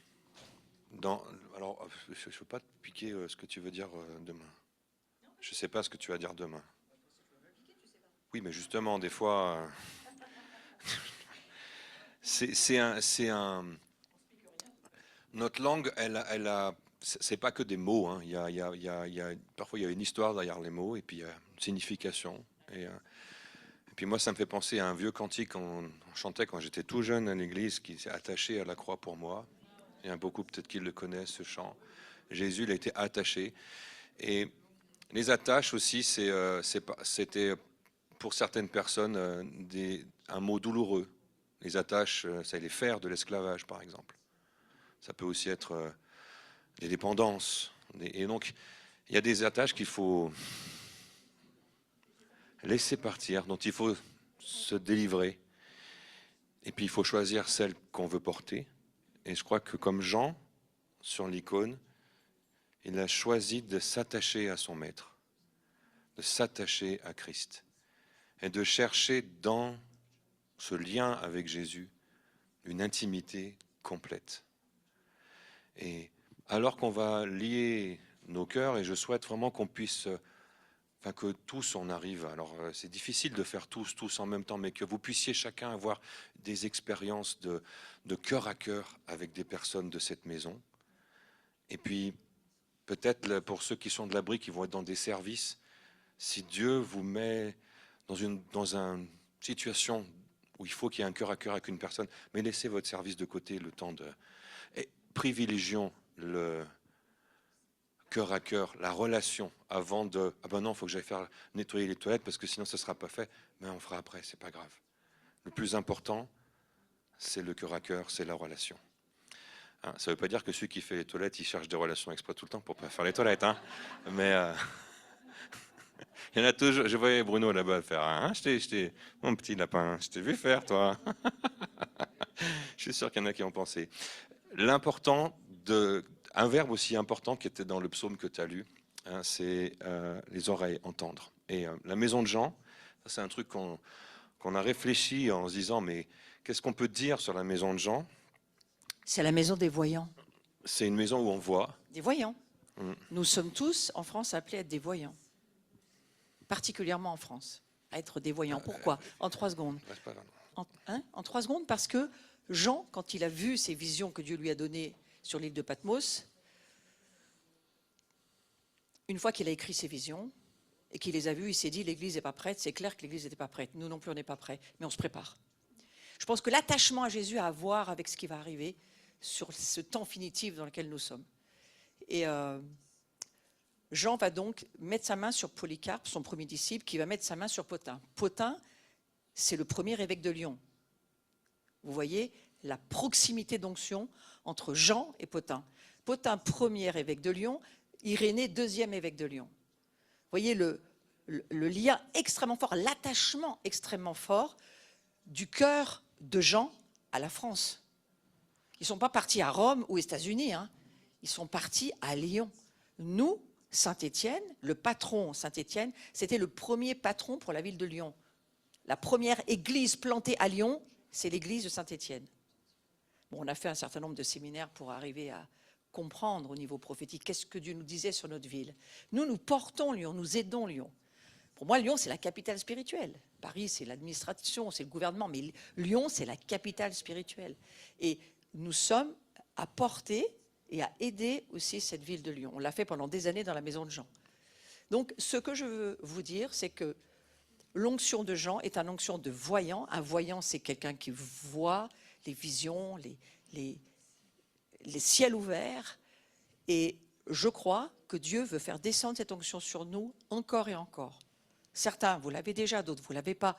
Alors, je ne veux pas te piquer ce que tu veux dire demain. Je ne sais pas ce que tu vas dire demain. Oui, mais justement, des fois, notre langue, c'est pas que des mots. Hein. Parfois, il y a une histoire derrière les mots, et puis il y a une signification. Et puis moi, ça me fait penser à un vieux cantique qu'on chantait quand j'étais tout jeune à l'église, qui s'est attaché à la croix pour moi. Il y en a beaucoup peut-être qui le connaissent, ce chant. Jésus, il a été attaché. Et les attaches aussi, c'était pour certaines personnes un mot douloureux. Les attaches, c'est les fers de l'esclavage, par exemple. Ça peut aussi être des dépendances. Et donc, il y a des attaches qu'il faut laisser partir, dont il faut se délivrer. Et puis, il faut choisir celle qu'on veut porter. Et je crois que comme Jean, sur l'icône, il a choisi de s'attacher à son maître, de s'attacher à Christ, et de chercher dans ce lien avec Jésus une intimité complète. Et alors qu'on va lier nos cœurs, et je souhaite vraiment qu'on puisse, que tous on arrive, alors c'est difficile de faire tous en même temps, mais que vous puissiez chacun avoir des expériences de cœur à cœur avec des personnes de cette maison. Et puis, peut-être pour ceux qui sont de l'abri, qui vont être dans des services, si Dieu vous met dans une situation où il faut qu'il y ait un cœur à cœur avec une personne, mais laissez votre service de côté le temps de... Et privilégions le cœur à cœur, la relation, avant de... Ah ben non, il faut que j'aille faire nettoyer les toilettes, parce que sinon ça ne sera pas fait. Mais on fera après, c'est pas grave. Le plus important, c'est le cœur à cœur, c'est la relation. Hein, ça ne veut pas dire que celui qui fait les toilettes, il cherche des relations exprès tout le temps pour ne pas faire les toilettes. Hein. Mais il y en a toujours. Je voyais Bruno là-bas faire. Hein, mon petit lapin, je t'ai vu faire, toi. Je suis sûr qu'il y en a qui ont pensé. L'important, un verbe aussi important qui était dans le psaume que tu as lu, hein, c'est les oreilles, entendre. Et la maison de Jean, c'est un truc qu'on a réfléchi en se disant, mais qu'est-ce qu'on peut dire sur la maison de Jean? C'est la maison des voyants. C'est une maison où on voit. Des voyants. Nous sommes tous, en France, appelés à être des voyants. Particulièrement en France, à être des voyants. Pourquoi? En 3 secondes. En 3 secondes, parce que Jean, quand il a vu ces visions que Dieu lui a données sur l'île de Patmos, une fois qu'il a écrit ces visions et qu'il les a vues, il s'est dit, l'Église n'est pas prête. C'est clair que l'Église n'était pas prête. Nous non plus, on n'est pas prêts, mais on se prépare. Je pense que l'attachement à Jésus a à voir avec ce qui va arriver sur ce temps finitif dans lequel nous sommes. Et Jean va donc mettre sa main sur Polycarpe, son premier disciple, qui va mettre sa main sur Pothin. Pothin, c'est le premier évêque de Lyon. Vous voyez la proximité d'onction entre Jean et Pothin. Pothin, premier évêque de Lyon, Irénée, deuxième évêque de Lyon. Vous voyez le lien extrêmement fort, l'attachement extrêmement fort du cœur de Jean à la France. Ils ne sont pas partis à Rome ou aux États-Unis, hein. Ils sont partis à Lyon. Nous, Saint-Étienne, le patron Saint-Étienne, c'était le premier patron pour la ville de Lyon. La première église plantée à Lyon, c'est l'église de Saint-Étienne. Bon, on a fait un certain nombre de séminaires pour arriver à comprendre au niveau prophétique qu'est-ce que Dieu nous disait sur notre ville. Nous portons Lyon, nous aidons Lyon. Pour moi, Lyon, c'est la capitale spirituelle. Paris, c'est l'administration, c'est le gouvernement, mais Lyon, c'est la capitale spirituelle. Et nous sommes à porter et à aider aussi cette ville de Lyon. On l'a fait pendant des années dans la maison de Jean. Donc, ce que je veux vous dire, c'est que l'onction de Jean est une onction de voyant. Un voyant, c'est quelqu'un qui voit les visions, les ciels ouverts. Et je crois que Dieu veut faire descendre cette onction sur nous encore et encore. Certains, vous l'avez déjà, d'autres, vous ne l'avez pas.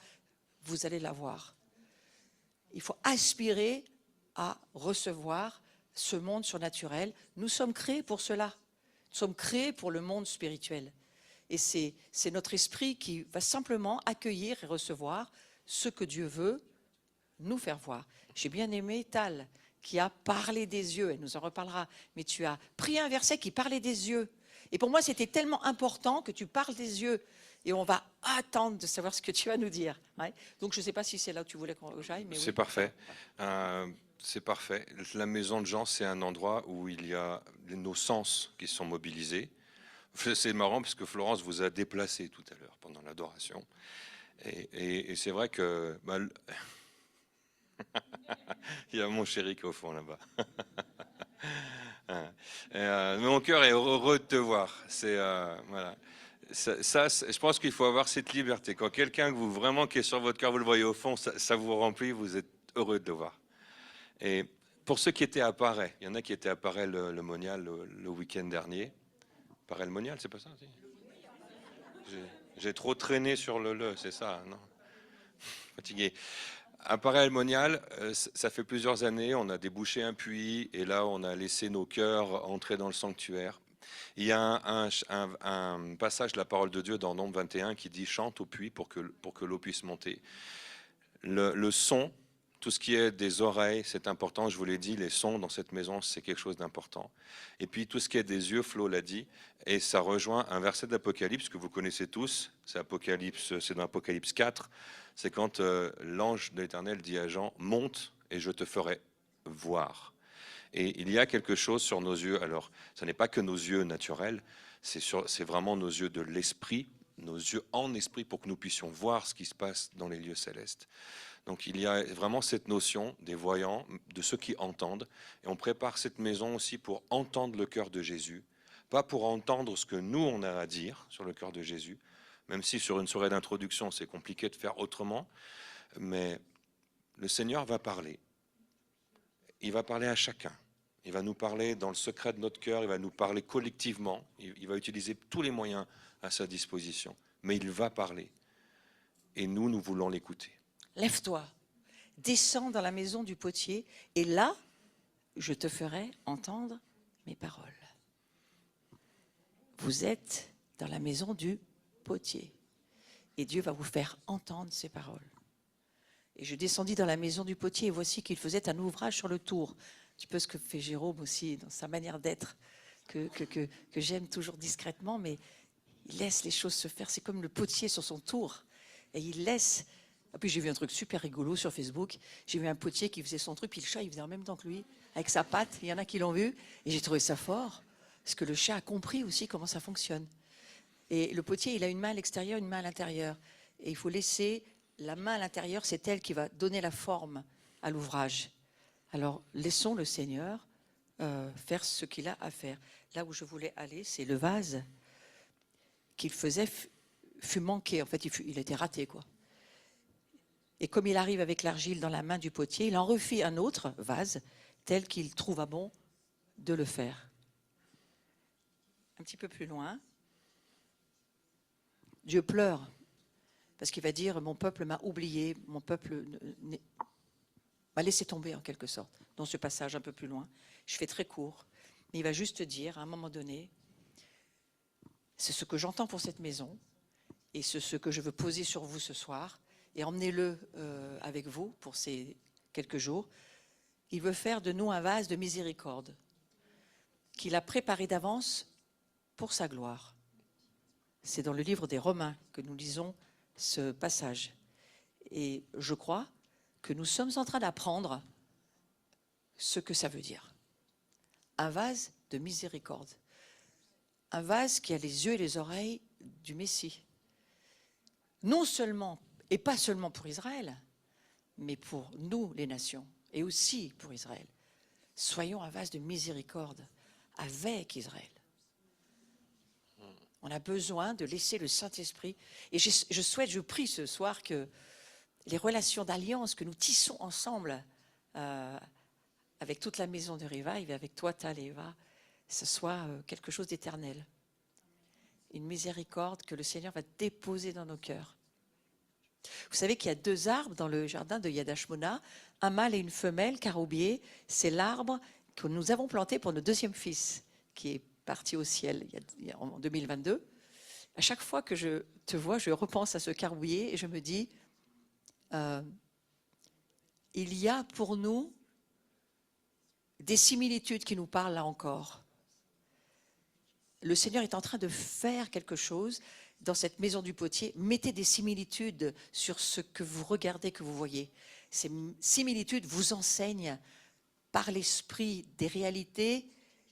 Vous allez l'avoir. Il faut aspirer à recevoir ce monde surnaturel. Nous sommes créés pour cela. Nous sommes créés pour le monde spirituel. Et c'est notre esprit qui va simplement accueillir et recevoir ce que Dieu veut nous faire voir. J'ai bien aimé Tal, qui a parlé des yeux, elle nous en reparlera, mais tu as pris un verset qui parlait des yeux. Et pour moi, c'était tellement important que tu parles des yeux. Et on va attendre de savoir ce que tu vas nous dire. Ouais. Donc, je ne sais pas si c'est là où tu voulais qu'on j'aille. C'est oui. Parfait. C'est parfait. La maison de Jean, c'est un endroit où il y a nos sens qui sont mobilisés. C'est marrant parce que Florence vous a déplacé tout à l'heure pendant l'adoration. Et c'est vrai que... Bah, il y a mon chéri qui est au fond là-bas. Mon cœur est heureux de te voir. C'est voilà. Ça, je pense qu'il faut avoir cette liberté. Quand quelqu'un que vous vraiment qui est sur votre cœur, vous le voyez au fond, ça vous remplit, vous êtes heureux de le voir. Et pour ceux qui étaient à Paray, il y en a qui étaient à Paray le Monial le week-end dernier. Paray le Monial, c'est pas ça? Si J'ai trop traîné sur le, c'est ça, non? Fatigué. Appareil monial, ça fait plusieurs années, on a débouché un puits et là on a laissé nos cœurs entrer dans le sanctuaire. Il y a un passage de la parole de Dieu dans Nombre 21 qui dit chante au puits pour que l'eau puisse monter. Le son, tout ce qui est des oreilles, c'est important, je vous l'ai dit, les sons dans cette maison, c'est quelque chose d'important. Et puis tout ce qui est des yeux, Flo l'a dit, et ça rejoint un verset d'Apocalypse que vous connaissez tous, c'est dans Apocalypse 4, c'est quand l'ange de l'Éternel dit à Jean, monte et je te ferai voir. Et il y a quelque chose sur nos yeux, alors ce n'est pas que nos yeux naturels, c'est vraiment nos yeux de l'esprit, nos yeux en esprit pour que nous puissions voir ce qui se passe dans les lieux célestes. Donc il y a vraiment cette notion des voyants, de ceux qui entendent, et on prépare cette maison aussi pour entendre le cœur de Jésus, pas pour entendre ce que nous on a à dire sur le cœur de Jésus, même si sur une soirée d'introduction c'est compliqué de faire autrement, mais le Seigneur va parler. Il va parler à chacun. Il va nous parler dans le secret de notre cœur, il va nous parler collectivement, il va utiliser tous les moyens à sa disposition, mais il va parler. Et nous voulons l'écouter. Lève-toi, descends dans la maison du potier, et là, je te ferai entendre mes paroles. Vous êtes dans la maison du potier, et Dieu va vous faire entendre ses paroles. Et je descendis dans la maison du potier, et voici qu'il faisait un ouvrage sur le tour. Un petit peu ce que fait Jérôme aussi, dans sa manière d'être, que j'aime toujours discrètement, mais il laisse les choses se faire. C'est comme le potier sur son tour, et il laisse... Et puis j'ai vu un truc super rigolo sur Facebook. J'ai vu un potier qui faisait son truc, puis le chat il faisait en même temps que lui, avec sa patte. Il y en a qui l'ont vu, et j'ai trouvé ça fort, parce que le chat a compris aussi comment ça fonctionne. Et le potier, il a une main à l'extérieur, une main à l'intérieur. Et il faut laisser la main à l'intérieur, c'est elle qui va donner la forme à l'ouvrage. Alors laissons le Seigneur faire ce qu'il a à faire. Là où je voulais aller, c'est le vase qu'il faisait fut manqué. En fait, il était raté, quoi. Et comme il arrive avec l'argile dans la main du potier, il en refit un autre vase, tel qu'il trouva bon de le faire. Un petit peu plus loin, Dieu pleure, parce qu'il va dire « Mon peuple m'a oublié, mon peuple m'a laissé tomber en quelque sorte ». Dans ce passage un peu plus loin, je fais très court, mais il va juste dire à un moment donné « C'est ce que j'entends pour cette maison, et c'est ce que je veux poser sur vous ce soir ». Et emmenez-le avec vous pour ces quelques jours. Il veut faire de nous un vase de miséricorde qu'il a préparé d'avance pour sa gloire. C'est dans le livre des Romains que nous lisons ce passage. Et je crois que nous sommes en train d'apprendre ce que ça veut dire. Un vase de miséricorde. Un vase qui a les yeux et les oreilles du Messie. Non seulement et pas seulement pour Israël, mais pour nous, les nations, et aussi pour Israël. Soyons un vase de miséricorde avec Israël. On a besoin de laisser le Saint-Esprit. Et je prie ce soir que les relations d'alliance que nous tissons ensemble avec toute la maison de Revive et avec toi, Tal et Eva, ce soit quelque chose d'éternel. Une miséricorde que le Seigneur va déposer dans nos cœurs. Vous savez qu'il y a 2 arbres dans le jardin de Yad Hashmona, un mâle et une femelle, caroubier. C'est l'arbre que nous avons planté pour notre 2e fils, qui est parti au ciel en 2022. À chaque fois que je te vois, je repense à ce caroubier et je me dis, il y a pour nous des similitudes qui nous parlent là encore. Le Seigneur est en train de faire quelque chose dans cette maison du potier. Mettez des similitudes sur ce que vous regardez, que vous voyez. Ces similitudes vous enseignent par l'esprit des réalités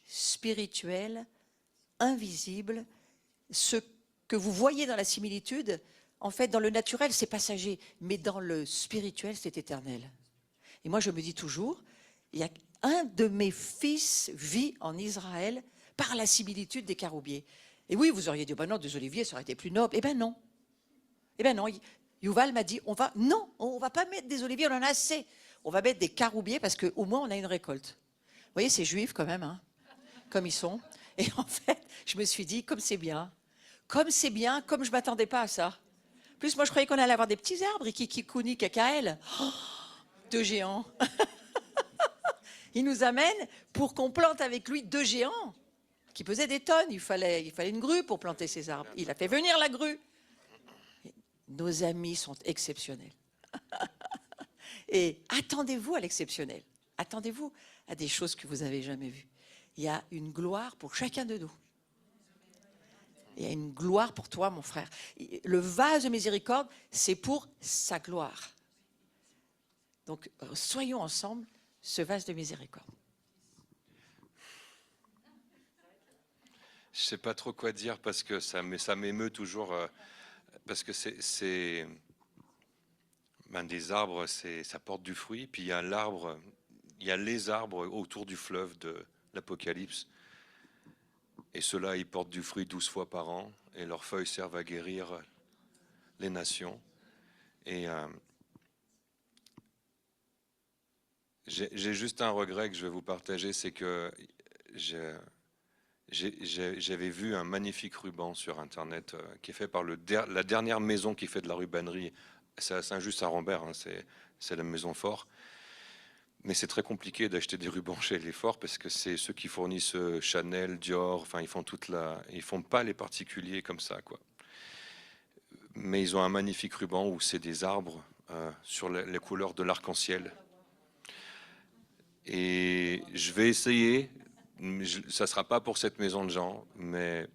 spirituelles, invisibles. Ce que vous voyez dans la similitude, en fait, dans le naturel, c'est passager, mais dans le spirituel, c'est éternel. Et moi, je me dis toujours, il y a un de mes fils vit en Israël par la similitude des caroubiers. Et oui, vous auriez dit, ben non, des oliviers, ça aurait été plus noble. Eh ben non. Eh ben non. Yuval m'a dit, on va pas mettre des oliviers, on en a assez. On va mettre des caroubiers parce qu'au moins, on a une récolte. Vous voyez, c'est juif quand même, hein, comme ils sont. Et en fait, je me suis dit, comme c'est bien, comme c'est bien, comme je ne m'attendais pas à ça. En plus, moi, je croyais qu'on allait avoir des petits arbres, Kikikuni, Kakael. Oh, 2 géants. Il nous amène pour qu'on plante avec lui 2 géants qui pesaient des tonnes. Il fallait une grue pour planter ces arbres. Il a fait venir la grue. Nos amis sont exceptionnels. Et attendez-vous à l'exceptionnel. Attendez-vous à des choses que vous n'avez jamais vues. Il y a une gloire pour chacun de nous. Il y a une gloire pour toi, mon frère. Le vase de miséricorde, c'est pour sa gloire. Donc, soyons ensemble ce vase de miséricorde. Je ne sais pas trop quoi dire parce que ça m'émeut toujours. Parce que des arbres, ça porte du fruit. Puis il y a les arbres autour du fleuve de l'Apocalypse. Et ceux-là, ils portent du fruit 12 fois par an. Et leurs feuilles servent à guérir les nations. Et j'ai juste un regret que je vais vous partager, c'est que j'avais vu un magnifique ruban sur Internet qui est fait par la dernière maison qui fait de la rubannerie. C'est à Saint-Just-à-Rambert, hein, c'est la maison Fort. Mais c'est très compliqué d'acheter des rubans chez les Fort parce que c'est ceux qui fournissent Chanel, Dior, enfin ils font pas les particuliers comme ça, quoi. Mais ils ont un magnifique ruban où c'est des arbres sur les couleurs de l'arc-en-ciel. Et je vais essayer, ça sera pas pour cette maison de gens, mais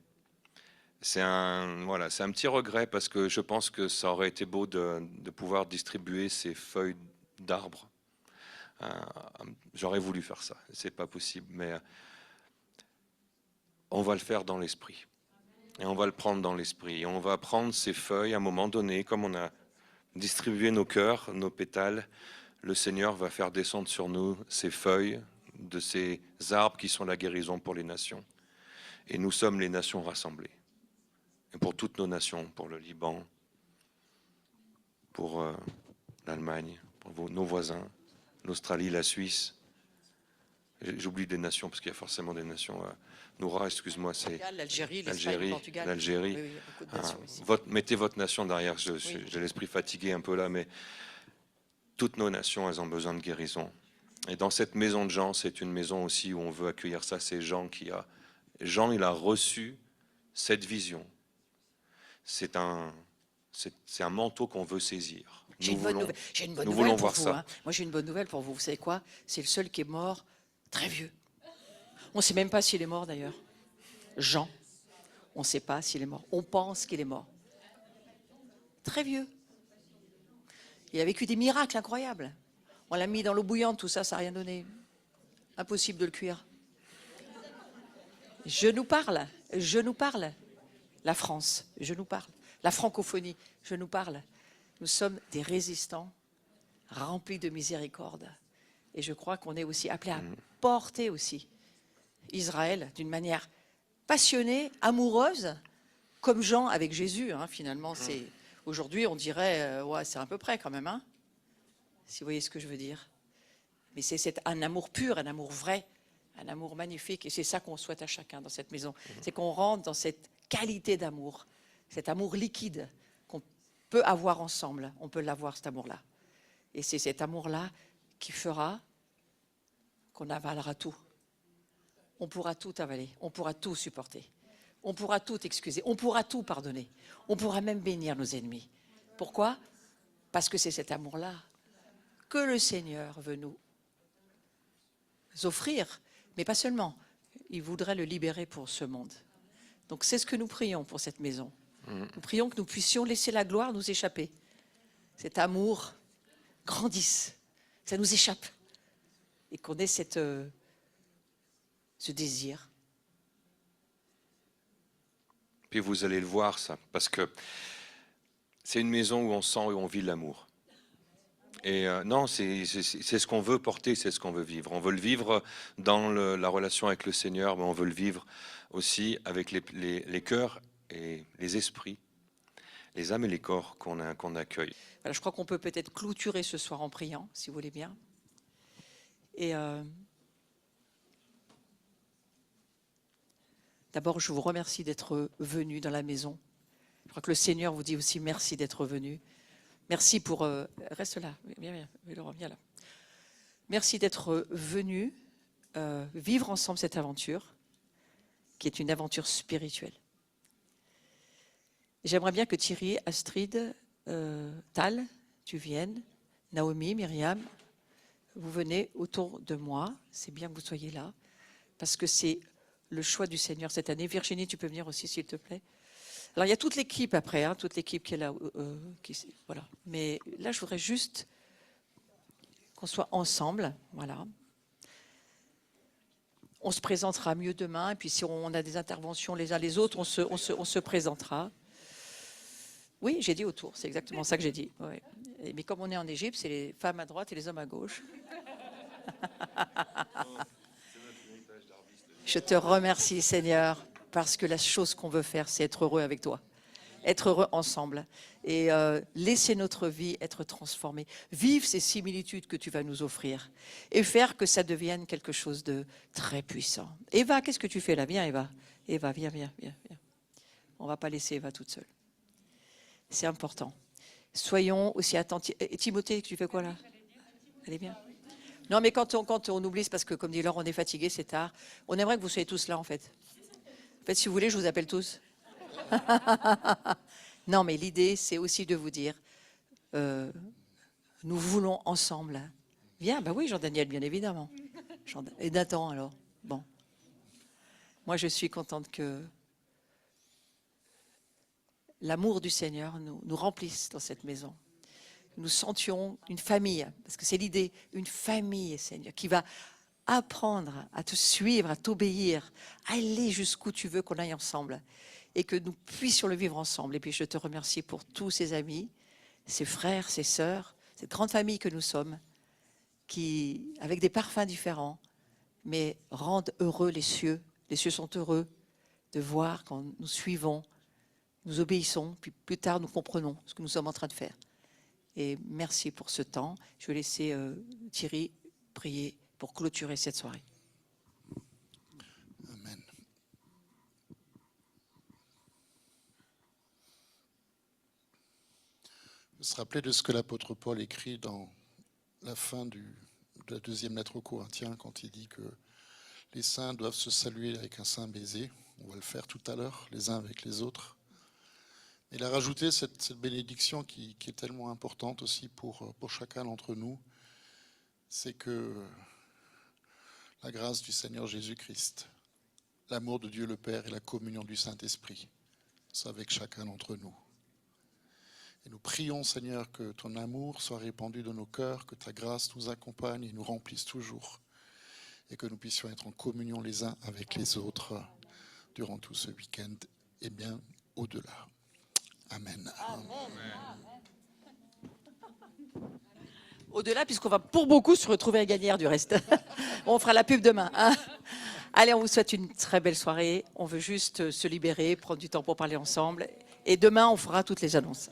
c'est un petit regret parce que je pense que ça aurait été beau de pouvoir distribuer ces feuilles d'arbres. J'aurais voulu faire ça, c'est pas possible, mais on va le faire dans l'esprit. Et on va le prendre dans l'esprit. On va prendre ces feuilles à un moment donné, comme on a distribué nos cœurs, nos pétales, le Seigneur va faire descendre sur nous ces feuilles de ces arbres qui sont la guérison pour les nations. Et nous sommes les nations rassemblées. Et pour toutes nos nations, pour le Liban, pour l'Allemagne, pour nos voisins, l'Australie, la Suisse. J'oublie des nations parce qu'il y a forcément des nations. Noura, excuse-moi, c'est l'Algérie, l'Espagne, le Portugal. l'Algérie. Oui, il y a beaucoup de nations ici. Mettez votre nation derrière. J'ai l'esprit fatigué un peu là, mais toutes nos nations, elles ont besoin de guérison. Et dans cette maison de Jean, c'est une maison aussi où on veut accueillir ça. C'est Jean Jean, il a reçu cette vision. C'est un manteau qu'on veut saisir. J'ai une bonne nous nouvelle voulons pour voir vous. ça. Hein. Moi, j'ai une bonne nouvelle pour vous. Vous savez quoi? C'est le seul qui est mort très vieux. On ne sait même pas s'il est mort d'ailleurs. Jean, on ne sait pas s'il est mort. On pense qu'il est mort. Très vieux. Il a vécu des miracles incroyables. On l'a mis dans l'eau bouillante, tout ça, ça n'a rien donné. Impossible de le cuire. Je nous parle. La France, je nous parle. La francophonie, je nous parle. Nous sommes des résistants remplis de miséricorde. Et je crois qu'on est aussi appelés à porter aussi Israël d'une manière passionnée, amoureuse, comme Jean avec Jésus. Hein, finalement, aujourd'hui, on dirait, ouais, c'est à peu près quand même. Hein, si vous voyez ce que je veux dire. Mais c'est un amour pur, un amour vrai, un amour magnifique. Et c'est ça qu'on souhaite à chacun dans cette maison. C'est qu'on rentre dans cette qualité d'amour, cet amour liquide qu'on peut avoir ensemble. On peut l'avoir, cet amour-là. Et c'est cet amour-là qui fera qu'on avalera tout. On pourra tout avaler, on pourra tout supporter, on pourra tout excuser, on pourra tout pardonner, on pourra même bénir nos ennemis. Pourquoi? Parce que c'est cet amour-là que le Seigneur veut nous offrir, mais pas seulement, il voudrait le libérer pour ce monde. Donc c'est ce que nous prions pour cette maison. Nous prions que nous puissions laisser la gloire nous échapper. Cet amour grandisse, ça nous échappe. Et qu'on ait ce désir. Puis vous allez le voir, ça, parce que c'est une maison où on sent et on vit l'amour. Et non, c'est ce qu'on veut porter, c'est ce qu'on veut vivre. On veut le vivre dans la relation avec le Seigneur, mais on veut le vivre aussi avec les cœurs et les esprits, les âmes et les corps qu'on accueille. Voilà, je crois qu'on peut peut-être clôturer ce soir en priant, si vous voulez bien. Et d'abord, je vous remercie d'être venus dans la maison Je crois que le Seigneur vous dit aussi merci d'être venu. Merci pour... reste là, viens, Laurent, viens là. Merci d'être venu vivre ensemble cette aventure, qui est une aventure spirituelle. J'aimerais bien que Thierry, Astrid, Tal, tu viennes, Naomi, Myriam, vous venez autour de moi. C'est bien que vous soyez là, parce que c'est le choix du Seigneur cette année. Virginie, tu peux venir aussi, s'il te plaît. Alors, il y a toute l'équipe après, hein, toute l'équipe qui est là. Voilà. Mais là, je voudrais juste qu'on soit ensemble. Voilà. On se présentera mieux demain. Et puis, si on a des interventions les uns les autres, on se présentera. Oui, j'ai dit autour. C'est exactement ça que j'ai dit. Ouais. Mais comme on est en Égypte, c'est les femmes à droite et les hommes à gauche. Je te remercie, Seigneur, parce que la chose qu'on veut faire, c'est être heureux avec toi, être heureux ensemble et laisser notre vie être transformée, vivre ces similitudes que tu vas nous offrir et faire que ça devienne quelque chose de très puissant. Eva, qu'est-ce que tu fais là? Viens, Eva. Eva, viens. On ne va pas laisser Eva toute seule. C'est important. Soyons aussi attentifs. Et Timothée, tu fais quoi là? Elle est bien. Non, mais quand on oublie, c'est parce que, comme dit Laure, on est fatigué, c'est tard. On aimerait que vous soyez tous là, en fait. En fait, si vous voulez, je vous appelle tous. Non, mais l'idée, c'est aussi de vous dire, nous voulons ensemble. Viens, bah oui, Jean-Daniel, bien évidemment. Et Nathan, alors. Bon. Moi, je suis contente que l'amour du Seigneur nous remplisse dans cette maison. Nous sentions une famille, parce que c'est l'idée, une famille, Seigneur, qui va apprendre à te suivre, à t'obéir, à aller jusqu'où tu veux qu'on aille ensemble, et que nous puissions le vivre ensemble. Et puis je te remercie pour tous ces amis, ces frères, ces sœurs, cette grande famille que nous sommes, qui, avec des parfums différents, mais rendent heureux les cieux. Les cieux sont heureux de voir quand nous suivons, nous obéissons, puis plus tard nous comprenons ce que nous sommes en train de faire. Et merci pour ce temps. Je vais laisser Thierry prier pour clôturer cette soirée. Amen. Vous se rappelez de ce que l'apôtre Paul écrit dans la fin de la deuxième lettre aux Corinthiens, quand il dit que les saints doivent se saluer avec un saint baiser. On va le faire tout à l'heure, les uns avec les autres. Il a rajouté cette bénédiction qui est tellement importante aussi pour chacun d'entre nous, c'est que la grâce du Seigneur Jésus-Christ, l'amour de Dieu le Père et la communion du Saint-Esprit soient avec chacun d'entre nous. Et nous prions, Seigneur, que ton amour soit répandu dans nos cœurs, que ta grâce nous accompagne et nous remplisse toujours, et que nous puissions être en communion les uns avec les autres durant tout ce week-end et bien au-delà. Amen. Au-delà, puisqu'on va pour beaucoup se retrouver à Gagnères du reste. On fera la pub demain. Hein. Allez, on vous souhaite une très belle soirée. On veut juste se libérer, prendre du temps pour parler ensemble. Et demain, on fera toutes les annonces.